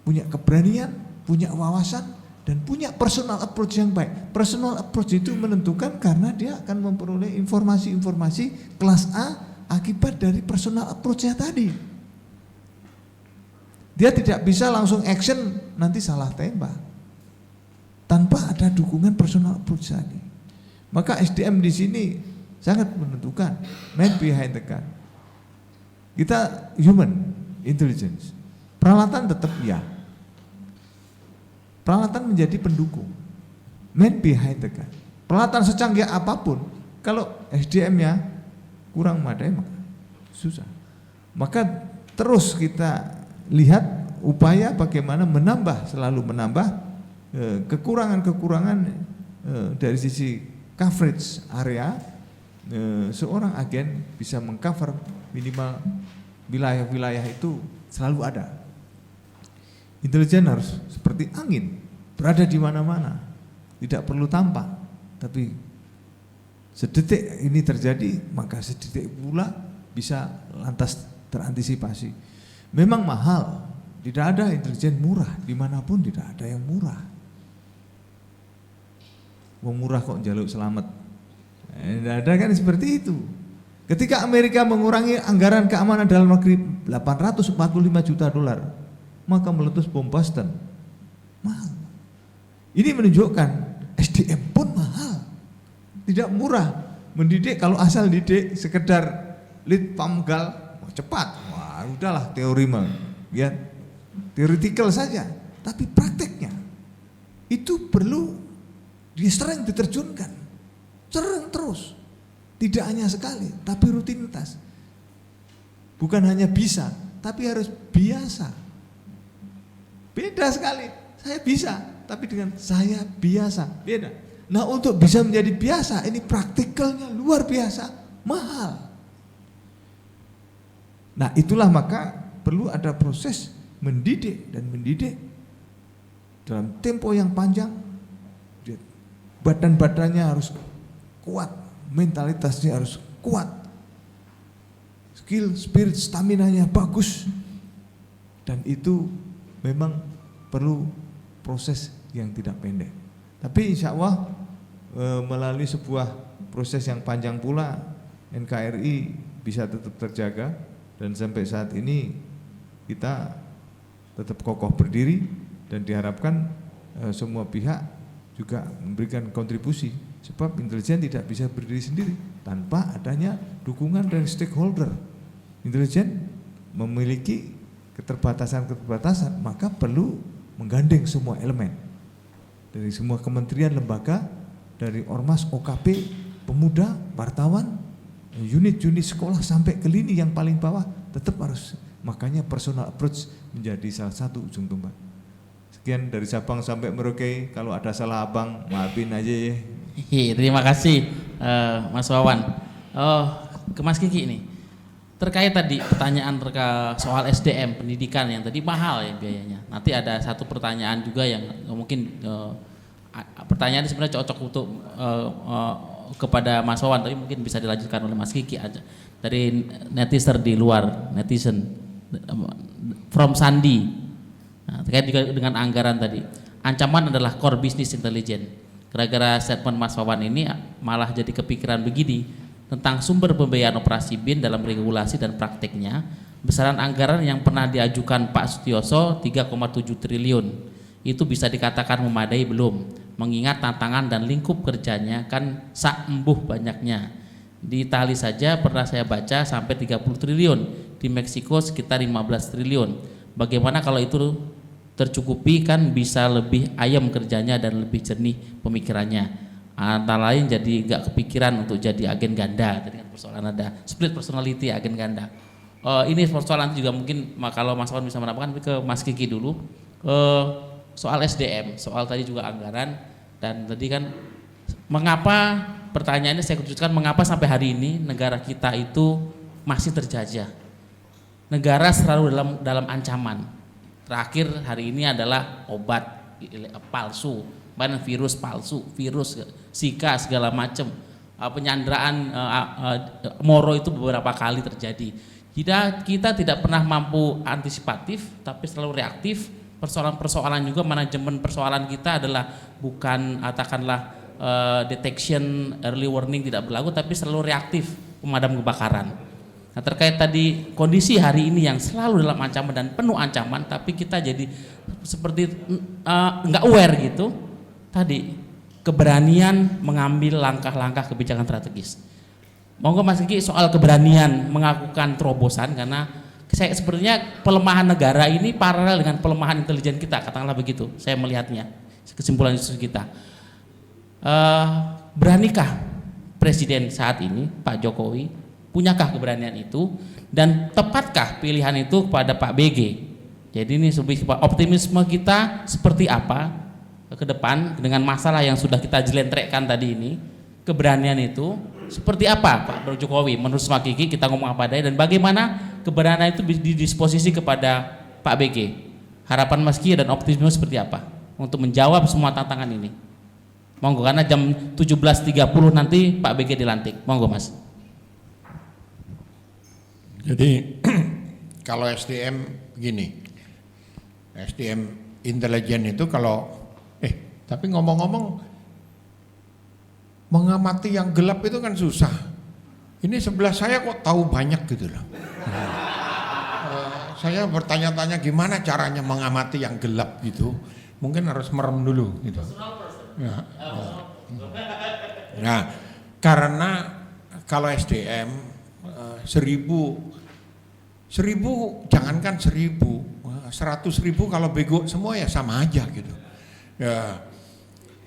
punya keberanian, punya wawasan, dan punya personal approach yang baik. Personal approach itu menentukan karena dia akan memperoleh informasi-informasi kelas A akibat dari personal approach-nya tadi. Dia tidak bisa langsung action nanti salah tembak tanpa ada dukungan personal approach tadi. Maka SDM di sini sangat menentukan, man behind the gun. Kita human intelligence, peralatan tetap ya. Peralatan menjadi pendukung, man behind the gun. Peralatan secanggih apapun, kalau SDM-nya kurang memadai maka susah. Maka terus kita lihat upaya bagaimana selalu menambah kekurangan-kekurangan dari sisi coverage area. Seorang agen bisa mengcover minimal wilayah-wilayah itu selalu ada. Intelijen harus seperti angin, berada di mana-mana, tidak perlu tampak, tapi sedetik ini terjadi, maka sedetik pula bisa lantas terantisipasi. Memang mahal, tidak ada intelijen murah, dimanapun tidak ada yang murah. Wong murah kok njaluk selamat. Tidak ada kan seperti itu. Ketika Amerika mengurangi anggaran keamanan dalam negeri 845 juta dolar, maka meletus bom Boston. Mahal. Ini menunjukkan SDM pun mahal. Tidak murah. Mendidik kalau asal didik sekedar lead pamgal, cepat. Wah, udahlah teori mah. Ya, theoretical saja. Tapi prakteknya itu perlu sering diterjunkan. Sering terus, tidak hanya sekali, tapi rutinitas. Bukan hanya bisa, tapi harus biasa. Beda sekali, saya bisa, tapi dengan saya biasa, beda. Nah, untuk bisa menjadi biasa, ini praktikalnya luar biasa, mahal. Nah, itulah maka perlu ada proses mendidik dan mendidik dalam tempo yang panjang. Badan-badannya harus kuat, mentalitasnya harus kuat, skill, spirit, stamina-nya bagus, dan itu memang perlu proses yang tidak pendek. Tapi insya Allah melalui sebuah proses yang panjang pula, NKRI bisa tetap terjaga, dan sampai saat ini kita tetap kokoh berdiri, dan diharapkan semua pihak juga memberikan kontribusi. Sebab intelijen tidak bisa berdiri sendiri tanpa adanya dukungan dari stakeholder. Intelijen memiliki keterbatasan-keterbatasan, maka perlu menggandeng semua elemen dari semua kementerian, lembaga, dari ormas, OKP, pemuda, wartawan, unit-unit sekolah sampai ke lini yang paling bawah tetap harus. Makanya personal approach menjadi salah satu ujung tombak. Sekian dari Sabang sampai Merauke. Kalau ada salah abang, maafin aja ya. Terima kasih Mas Wawan. Ke Mas Kiki ini. Terkait tadi pertanyaan soal SDM pendidikan yang tadi mahal ya biayanya. Nanti ada satu pertanyaan juga yang mungkin pertanyaan ini sebenarnya cocok untuk kepada Mas Wawan, tapi mungkin bisa dilanjutkan oleh Mas Kiki aja. Dari netizen di luar, netizen from Sandi. Nah, terkait juga dengan anggaran tadi. Ancaman adalah core business intelligence. Gara-gara statement Mas Wawan ini malah jadi kepikiran begini. Tentang sumber pembiayaan operasi BIN dalam regulasi dan prakteknya, besaran anggaran yang pernah diajukan Pak Sutioso 3,7 triliun itu bisa dikatakan memadai belum, mengingat tantangan dan lingkup kerjanya kan sak embuh banyaknya. Di Itali saja pernah saya baca sampai 30 triliun, di Meksiko sekitar 15 triliun. Bagaimana kalau itu tercukupi, kan bisa lebih ayam kerjanya dan lebih jernih pemikirannya. Antara lain jadi nggak kepikiran untuk jadi agen ganda. Tadi kan persoalan ada split personality agen ganda. Ini persoalan juga mungkin kalau Mas Wawan bisa menambahkan, ke Mas Kiki dulu. Soal SDM, soal tadi juga anggaran, dan tadi kan mengapa, pertanyaannya saya khususkan, mengapa sampai hari ini negara kita itu masih terjajah. Negara selalu dalam ancaman. Terakhir hari ini adalah obat palsu, virus palsu, virus Zika segala macam, penyanderaan Moro itu beberapa kali terjadi. Kita tidak pernah mampu antisipatif, tapi selalu reaktif. Persoalan-persoalan juga, manajemen persoalan kita adalah bukan katakanlah detection, early warning tidak berlaku, tapi selalu reaktif pemadam kebakaran. Nah, terkait tadi kondisi hari ini yang selalu dalam ancaman dan penuh ancaman, tapi kita jadi seperti nggak aware gitu. Tadi keberanian mengambil langkah-langkah kebijakan strategis. Monggo Mas Kiki soal keberanian melakukan terobosan, karena saya sebenarnya pelemahan negara ini paralel dengan pelemahan intelijen kita, katakanlah begitu. Saya melihatnya, kesimpulan diskusi kita. Beranikah Presiden saat ini Pak Jokowi, punyakah keberanian itu, dan tepatkah pilihan itu kepada Pak BG? Jadi ini lebih optimisme kita seperti apa ke depan dengan masalah yang sudah kita jelentrekkan tadi ini, keberanian itu seperti apa Pak Jokowi menurut Mas Kiki, kita ngomong apa adanya, dan bagaimana keberanian itu didisposisi kepada Pak BG. Harapan Mas Kiki dan optimisme seperti apa untuk menjawab semua tantangan ini? Monggo, karena jam 17.30 nanti Pak BG dilantik. Monggo Mas. Jadi kalau SDM begini, SDM intelijen itu kalau tapi ngomong-ngomong, mengamati yang gelap itu kan susah. Ini sebelah saya kok tahu banyak gitu loh. Saya bertanya-tanya gimana caranya mengamati yang gelap gitu. Mungkin harus merem dulu gitu. Ya. Nah, karena kalau SDM 1000 jangankan 100.000 kalau bego semua ya sama aja gitu. Ya,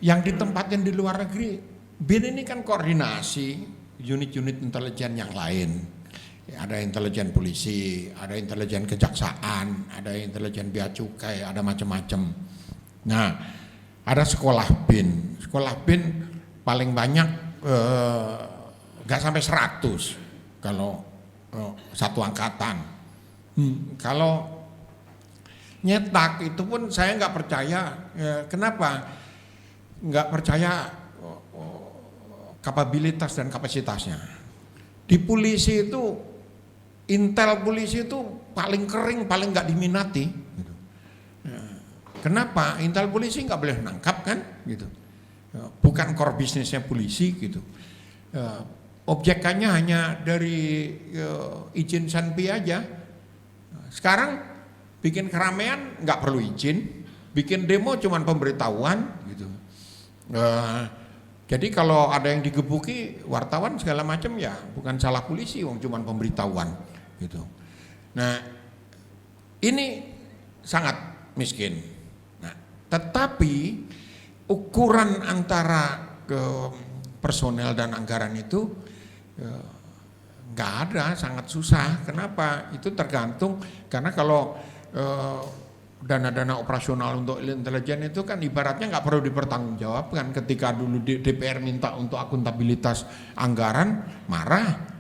yang ditempatin di luar negeri, BIN ini kan koordinasi unit-unit intelijen yang lain. Ya, ada intelijen polisi, ada intelijen kejaksaan, ada intelijen bea cukai, ada macam-macam. Nah, ada sekolah BIN. Sekolah BIN paling banyak nggak sampai 100 kalau satu angkatan. Kalau nyetak itu pun saya nggak percaya. Kenapa? Nggak percaya kapabilitas dan kapasitasnya. Di polisi itu, intel polisi itu paling kering, paling nggak diminati. Gitu. Kenapa? Intel polisi nggak boleh nangkap kan? Gitu. Bukan core bisnisnya polisi gitu. Objekannya hanya dari izin Sanpi aja. Sekarang bikin keramaian nggak perlu izin, bikin demo cuman pemberitahuan gitu. Jadi kalau ada yang digebuki wartawan segala macam ya bukan salah polisi, wong cuman pemberitahuan gitu. Nah, ini sangat miskin. Nah, tetapi ukuran antara personel dan anggaran itu nggak ada, sangat susah. Kenapa? Itu tergantung, karena kalau dana-dana operasional untuk intelijen itu kan ibaratnya nggak perlu dipertanggungjawabkan. Ketika dulu DPR minta untuk akuntabilitas anggaran, marah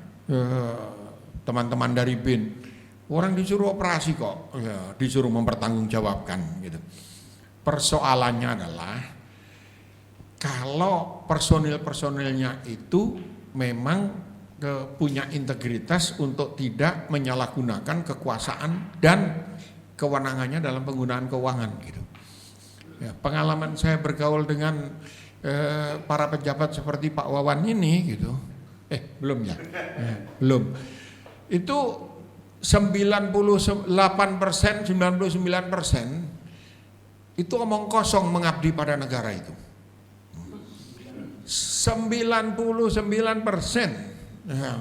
teman-teman dari BIN. Orang disuruh operasi kok, ya, disuruh mempertanggungjawabkan gitu. Persoalannya adalah kalau personil-personilnya itu memang punya integritas untuk tidak menyalahgunakan kekuasaan dan kewenangannya dalam penggunaan keuangan gitu. Ya, pengalaman saya bergaul dengan para pejabat seperti Pak Wawan ini gitu. Belum ya? Belum. Itu 98%, 99% itu omong kosong mengabdi pada negara itu. 99%. Ya.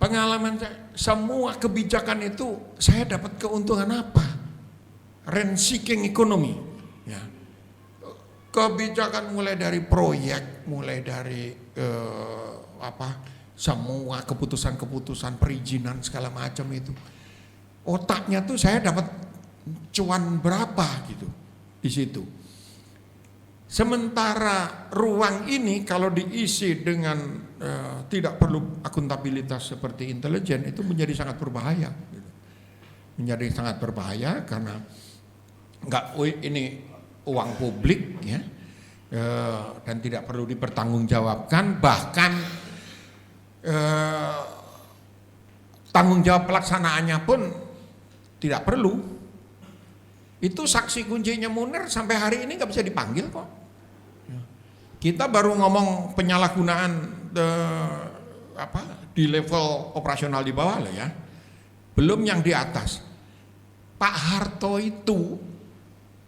Pengalaman saya, semua kebijakan itu saya dapat keuntungan apa? Rent seeking ekonomi. Ya. Kebijakan mulai dari proyek, mulai dari semua keputusan-keputusan perizinan segala macam itu. Otaknya tuh saya dapat cuan berapa gitu di situ. Sementara ruang ini kalau diisi dengan tidak perlu akuntabilitas seperti intelijen itu menjadi sangat berbahaya. Gitu. Menjadi sangat berbahaya karena ini uang publik ya, dan tidak perlu dipertanggungjawabkan, bahkan tanggung jawab pelaksanaannya pun tidak perlu. Itu saksi kuncinya Munir sampai hari ini nggak bisa dipanggil kok. Kita baru ngomong penyalahgunaan di level operasional di bawah lah ya, belum yang di atas. Pak Harto itu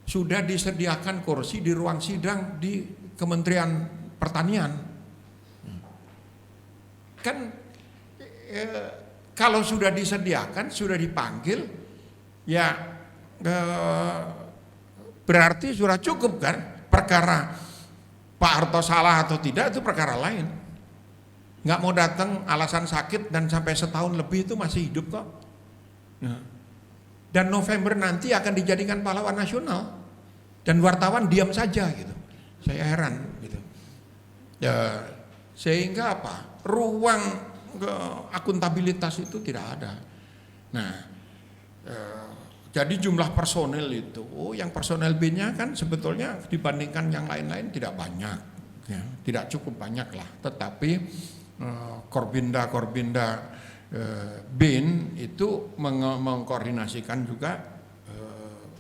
sudah disediakan kursi di ruang sidang di Kementerian Pertanian. Kan kalau sudah disediakan, sudah dipanggil, ya berarti sudah cukup kan. Perkara Pak Harto salah atau tidak itu perkara lain. Nggak mau datang alasan sakit dan sampai setahun lebih itu masih hidup kok. Dan November nanti akan dijadikan pahlawan nasional dan wartawan diam saja gitu. Saya heran gitu. Ya, sehingga apa? Ruang akuntabilitas itu tidak ada. Nah, jadi jumlah personel itu, yang personel B-nya kan sebetulnya dibandingkan yang lain-lain tidak banyak, ya, tidak cukup banyak lah. Tetapi Korbinda BIN itu mengkoordinasikan juga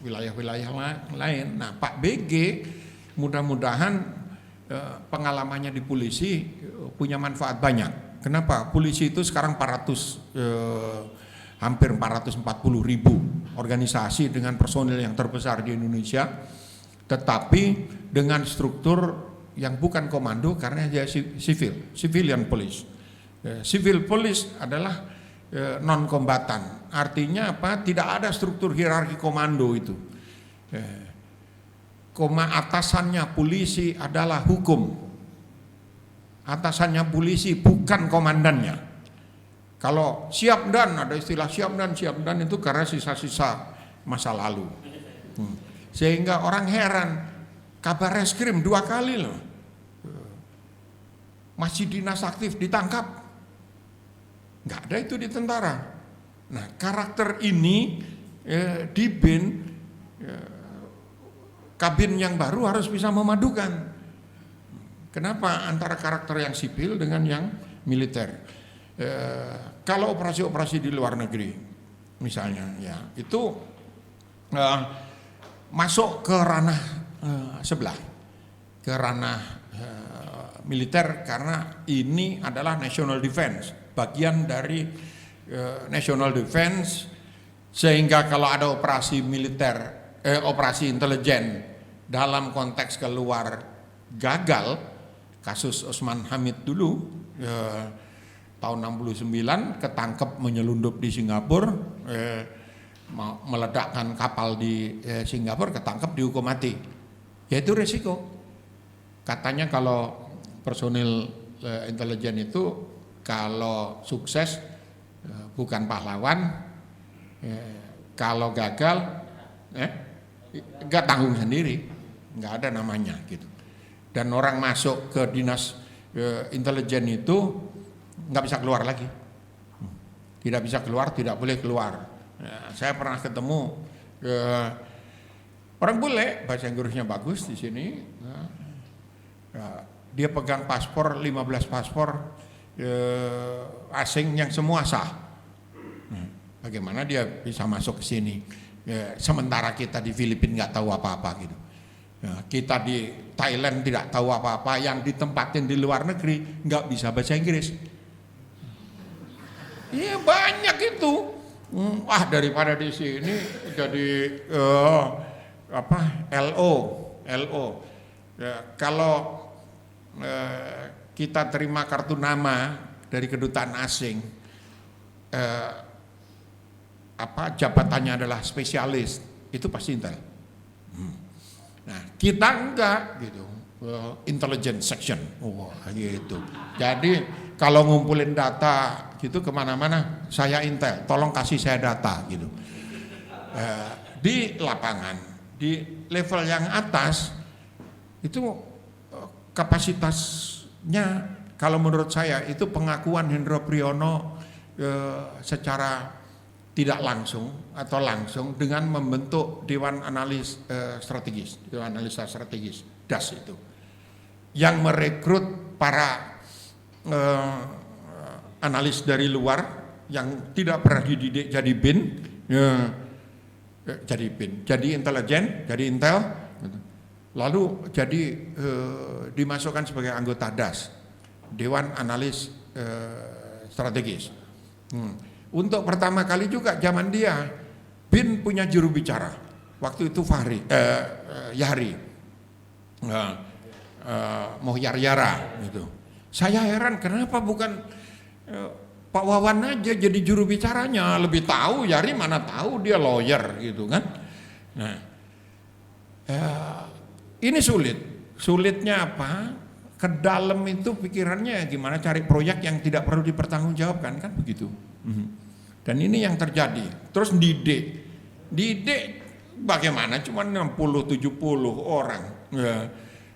wilayah-wilayah lain. Nah, Pak BG mudah-mudahan pengalamannya di polisi punya manfaat banyak. Kenapa? Polisi itu sekarang hampir 440.000 organisasi dengan personil yang terbesar di Indonesia, tetapi dengan struktur yang bukan komando karena dia civilian police. Civil police adalah non kombatan. Artinya apa? Tidak ada struktur hierarki komando itu. Atasannya polisi adalah hukum. Atasannya polisi bukan komandannya. Kalau siap dan, ada istilah siap dan itu karena sisa-sisa masa lalu. Sehingga orang heran, kabar reskrim 2 kali loh. Masih dinas aktif ditangkap. Nggak ada itu di tentara. Nah, karakter ini di BIN, kabin yang baru harus bisa memadukan. Kenapa antara karakter yang sipil dengan yang militer? Kalau operasi-operasi di luar negeri, misalnya, ya itu masuk ke ranah sebelah, ke ranah militer karena ini adalah national defense, bagian dari national defense, sehingga kalau ada operasi militer, operasi intelijen dalam konteks keluar gagal. Kasus Osman Hamid dulu tahun 69 ketangkep menyelundup di Singapura, meledakkan kapal di Singapura, ketangkep dihukum mati. Ya itu resiko. Katanya kalau personil intelijen itu kalau sukses bukan pahlawan, kalau gagal nggak tanggung sendiri, nggak ada namanya gitu. Dan orang masuk ke dinas intelijen itu nggak bisa keluar lagi, tidak bisa keluar, tidak boleh keluar. Nah, saya pernah ketemu orang bule, bahasa Inggrisnya bagus di sini. Dia pegang paspor 15 paspor asing yang semua sah. Bagaimana dia bisa masuk ke sini? Sementara kita di Filipina nggak tahu apa-apa gitu. Kita di Thailand tidak tahu apa-apa, yang ditempatin di luar negeri nggak bisa bahasa Inggris. Iya banyak itu. Daripada di sini jadi LO. Kalau kita terima kartu nama dari kedutaan asing, jabatannya adalah spesialis, itu pasti Intel. Nah, kita enggak gitu, intelligence section, gitu. Jadi kalau ngumpulin data gitu kemana-mana, saya Intel, tolong kasih saya data gitu. Di lapangan, di level yang atas itu kapasitasnya, kalau menurut saya itu pengakuan Hendro Priyono secara tidak langsung atau langsung dengan membentuk Dewan Analis Strategis, Dewan Analisa Strategis, DAS itu, yang merekrut para analis dari luar yang tidak pernah dididik jadi BIN, jadi intelijen, jadi Intel, lalu jadi dimasukkan sebagai anggota DAS, Dewan Analis Strategis. Untuk pertama kali juga zaman dia, BIN punya juru bicara. Waktu itu Yahri, Mohyar Yara gitu. Saya heran kenapa bukan Pak Wawan aja jadi juru bicaranya, lebih tahu. Yahri mana tahu, dia lawyer gitu kan. Nah, ini sulitnya apa? Ke dalam itu pikirannya gimana cari proyek yang tidak perlu dipertanggungjawabkan, kan begitu. Dan ini yang terjadi. Terus didik bagaimana? Cuma 60-70 orang,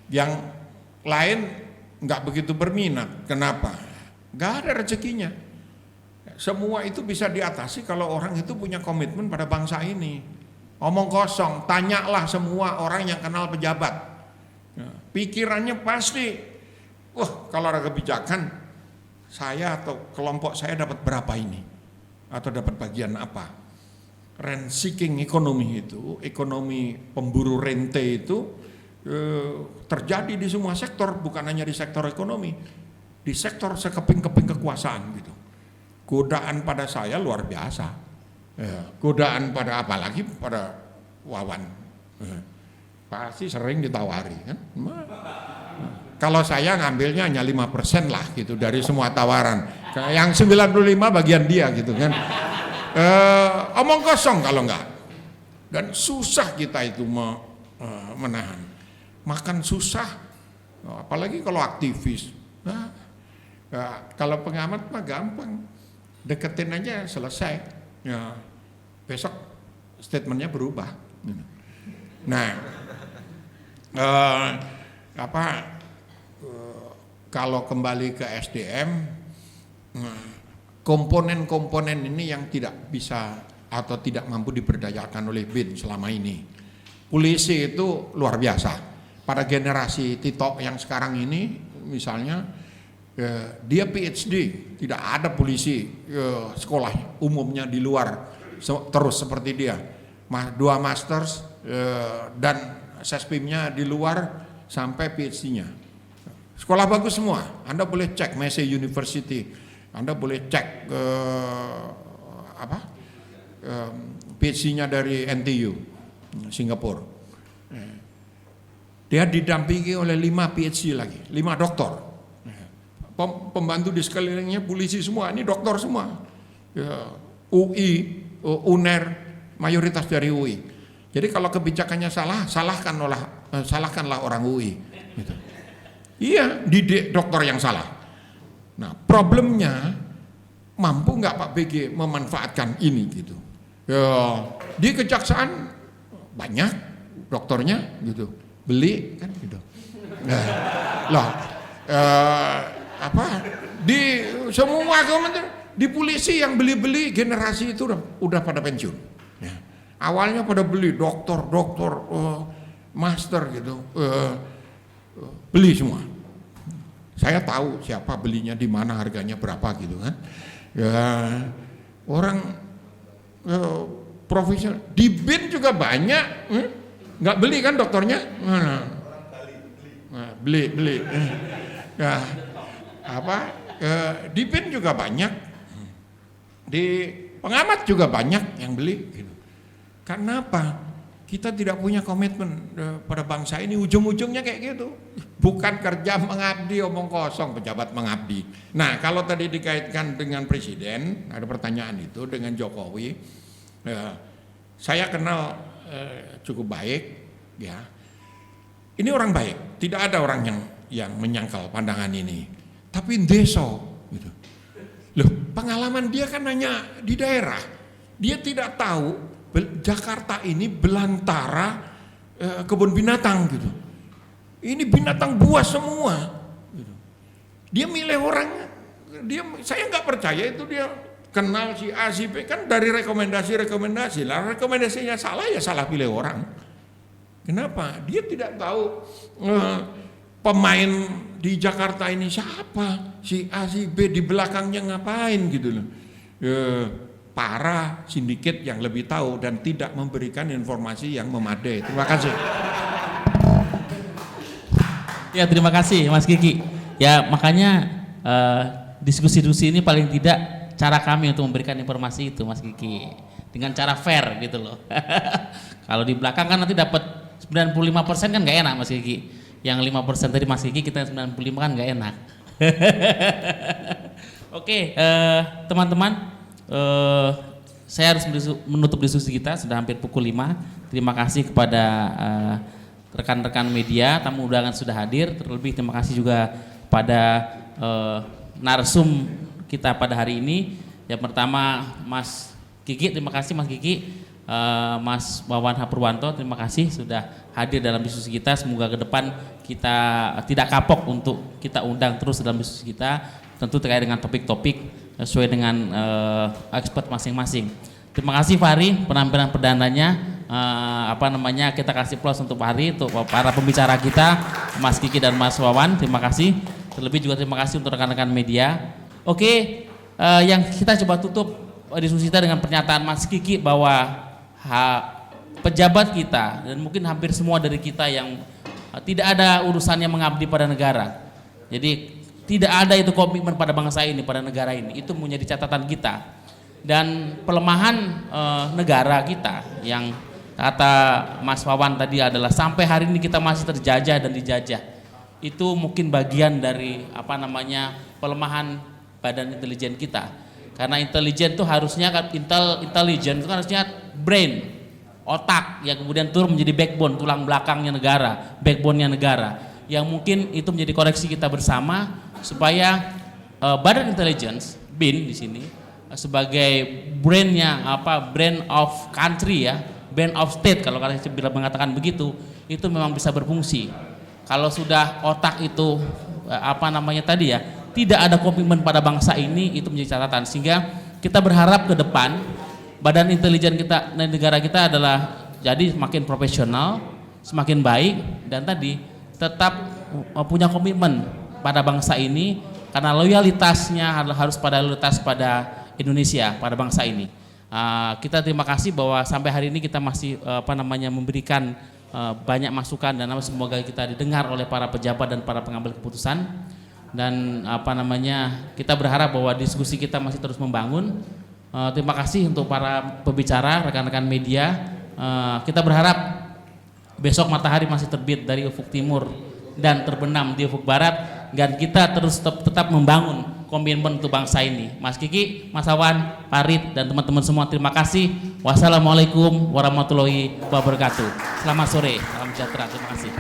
yang lain nggak begitu berminat. Kenapa? Nggak ada rezekinya. Semua itu bisa diatasi kalau orang itu punya komitmen pada bangsa ini. Omong kosong, tanyalah semua orang yang kenal pejabat. Pikirannya pasti, kalau ada kebijakan, saya atau kelompok saya dapat berapa ini? Atau dapat bagian apa? Rent seeking ekonomi itu, ekonomi pemburu rente itu terjadi di semua sektor, bukan hanya di sektor ekonomi, di sektor sekeping-keping kekuasaan gitu. Godaan pada saya luar biasa, godaan pada apalagi pada Wawan, pasti sering ditawari kan. Kalau saya ngambilnya hanya 5% lah gitu dari semua tawaran. Yang 95 bagian dia gitu kan. Omong kosong kalau enggak. Dan susah kita itu menahan. Makan susah, apalagi kalau aktivis. Kalau pengamat mah gampang. Deketin aja selesai. Besok statementnya berubah. Nah, kalau kembali ke SDM, komponen-komponen ini yang tidak bisa atau tidak mampu diberdayakan oleh BIN selama ini. Polisi itu luar biasa. Pada generasi Tito yang sekarang ini, misalnya dia PhD, tidak ada polisi sekolah umumnya di luar terus seperti dia. 2 masters dan SSPM-nya di luar sampai PhD-nya. Sekolah bagus semua. Anda boleh cek Massey University, Anda boleh cek PhD-nya dari NTU Singapura. Dia didampingi oleh 5 PhD lagi, 5 doktor. Pembantu di sekelilingnya polisi semua, ini doktor semua. UI, UNER, mayoritas dari UI. Jadi kalau kebijakannya salah, salahkanlah orang UI. Gitu. Iya, didik dokter yang salah. Nah, problemnya mampu nggak Pak BG memanfaatkan ini gitu. Di kejaksaan banyak dokternya gitu, beli kan gitu. Nah, loh, di semua kementerian, di polisi yang beli-beli generasi itu udah pada pensiun. Ya. Awalnya pada beli dokter, master gitu, beli semua. Saya tahu siapa belinya, di mana, harganya berapa gitu kan. Ya, orang profesional di BIN juga banyak, nggak beli kan dokternya? Beli. Ya, di BIN juga banyak, di pengamat juga banyak yang beli. Gitu. Karena apa? Kita tidak punya komitmen pada bangsa ini, ujung-ujungnya kayak gitu. Bukan kerja mengabdi, omong kosong, pejabat mengabdi. Nah, kalau tadi dikaitkan dengan presiden, ada pertanyaan itu dengan Jokowi, saya kenal cukup baik, ya. Ini orang baik, tidak ada orang yang menyangkal pandangan ini. Tapi deso, gitu. Loh, pengalaman dia kan hanya di daerah. Dia tidak tahu Jakarta ini belantara kebun binatang gitu. Ini binatang buas semua. Gitu. Dia milih orangnya. Saya nggak percaya itu dia kenal si A, si B, kan dari rekomendasi lah. Rekomendasinya salah ya salah pilih orang. Kenapa? Dia tidak tahu pemain di Jakarta ini siapa, si A, si B, di belakangnya ngapain gitu loh. Para sindiket yang lebih tahu dan tidak memberikan informasi yang memadai. Terima kasih. Ya, terima kasih Mas Kiki. Ya, makanya diskusi-diskusi ini paling tidak cara kami untuk memberikan informasi itu, Mas Kiki, dengan cara fair gitu loh. Kalau di belakang kan nanti dapat 95% kan nggak enak, Mas Kiki. Yang 5% tadi Mas Kiki, kita 95 kan nggak enak. Oke, teman-teman. Saya harus menutup diskusi kita, sudah hampir pukul 5. Terima kasih kepada rekan-rekan media, tamu undangan sudah hadir. Terlebih terima kasih juga pada narsum kita pada hari ini. Yang pertama Mas Kiki, terima kasih Mas Kiki. Mas Wawan Purwanto, terima kasih sudah hadir dalam diskusi kita. Semoga ke depan kita tidak kapok untuk kita undang terus dalam diskusi kita, tentu terkait dengan topik-topik sesuai dengan expert masing-masing. Terima kasih Fahri, penampilan perdananya. Kita kasih plus untuk Fahri, untuk para pembicara kita, Mas Kiki dan Mas Wawan. Terima kasih. Terlebih juga terima kasih untuk rekan-rekan media. Oke, yang kita coba tutup diskusi kita dengan pernyataan Mas Kiki bahwa pejabat kita dan mungkin hampir semua dari kita yang tidak ada urusannya mengabdi pada negara. Jadi tidak ada itu komitmen pada bangsa ini, pada negara ini. Itu menjadi catatan kita. Dan pelemahan negara kita yang kata Mas Wawan tadi adalah sampai hari ini kita masih terjajah dan dijajah. Itu mungkin bagian dari pelemahan badan intelijen kita. Karena intelijen itu harusnya kan intelijen itu kan harusnya brain, otak yang kemudian turun menjadi backbone, tulang belakangnya negara, backbone-nya negara. Yang mungkin itu menjadi koreksi kita bersama supaya badan intelligence BIN di sini sebagai brain-nya brain of country ya, brain of state kalau kalian bila mengatakan begitu, itu memang bisa berfungsi. Kalau sudah otak itu tidak ada komitmen pada bangsa ini, itu menjadi catatan. Sehingga kita berharap ke depan badan intelijen kita dan negara kita adalah jadi semakin profesional, semakin baik, dan tadi tetap punya komitmen pada bangsa ini, karena loyalitasnya harus pada loyalitas pada Indonesia, pada bangsa ini. Kita terima kasih bahwa sampai hari ini kita masih memberikan banyak masukan, dan semoga kita didengar oleh para pejabat dan para pengambil keputusan. Dan kita berharap bahwa diskusi kita masih terus membangun. Terima kasih untuk para pembicara, rekan-rekan media. Kita berharap besok matahari masih terbit dari ufuk timur dan terbenam di ufuk barat, dan kita terus tetap membangun komitmen untuk bangsa ini. Mas Kiki, Mas Wawan, Farid, dan teman-teman semua, terima kasih. Wassalamualaikum warahmatullahi wabarakatuh. Selamat sore, salam sejahtera, terima kasih.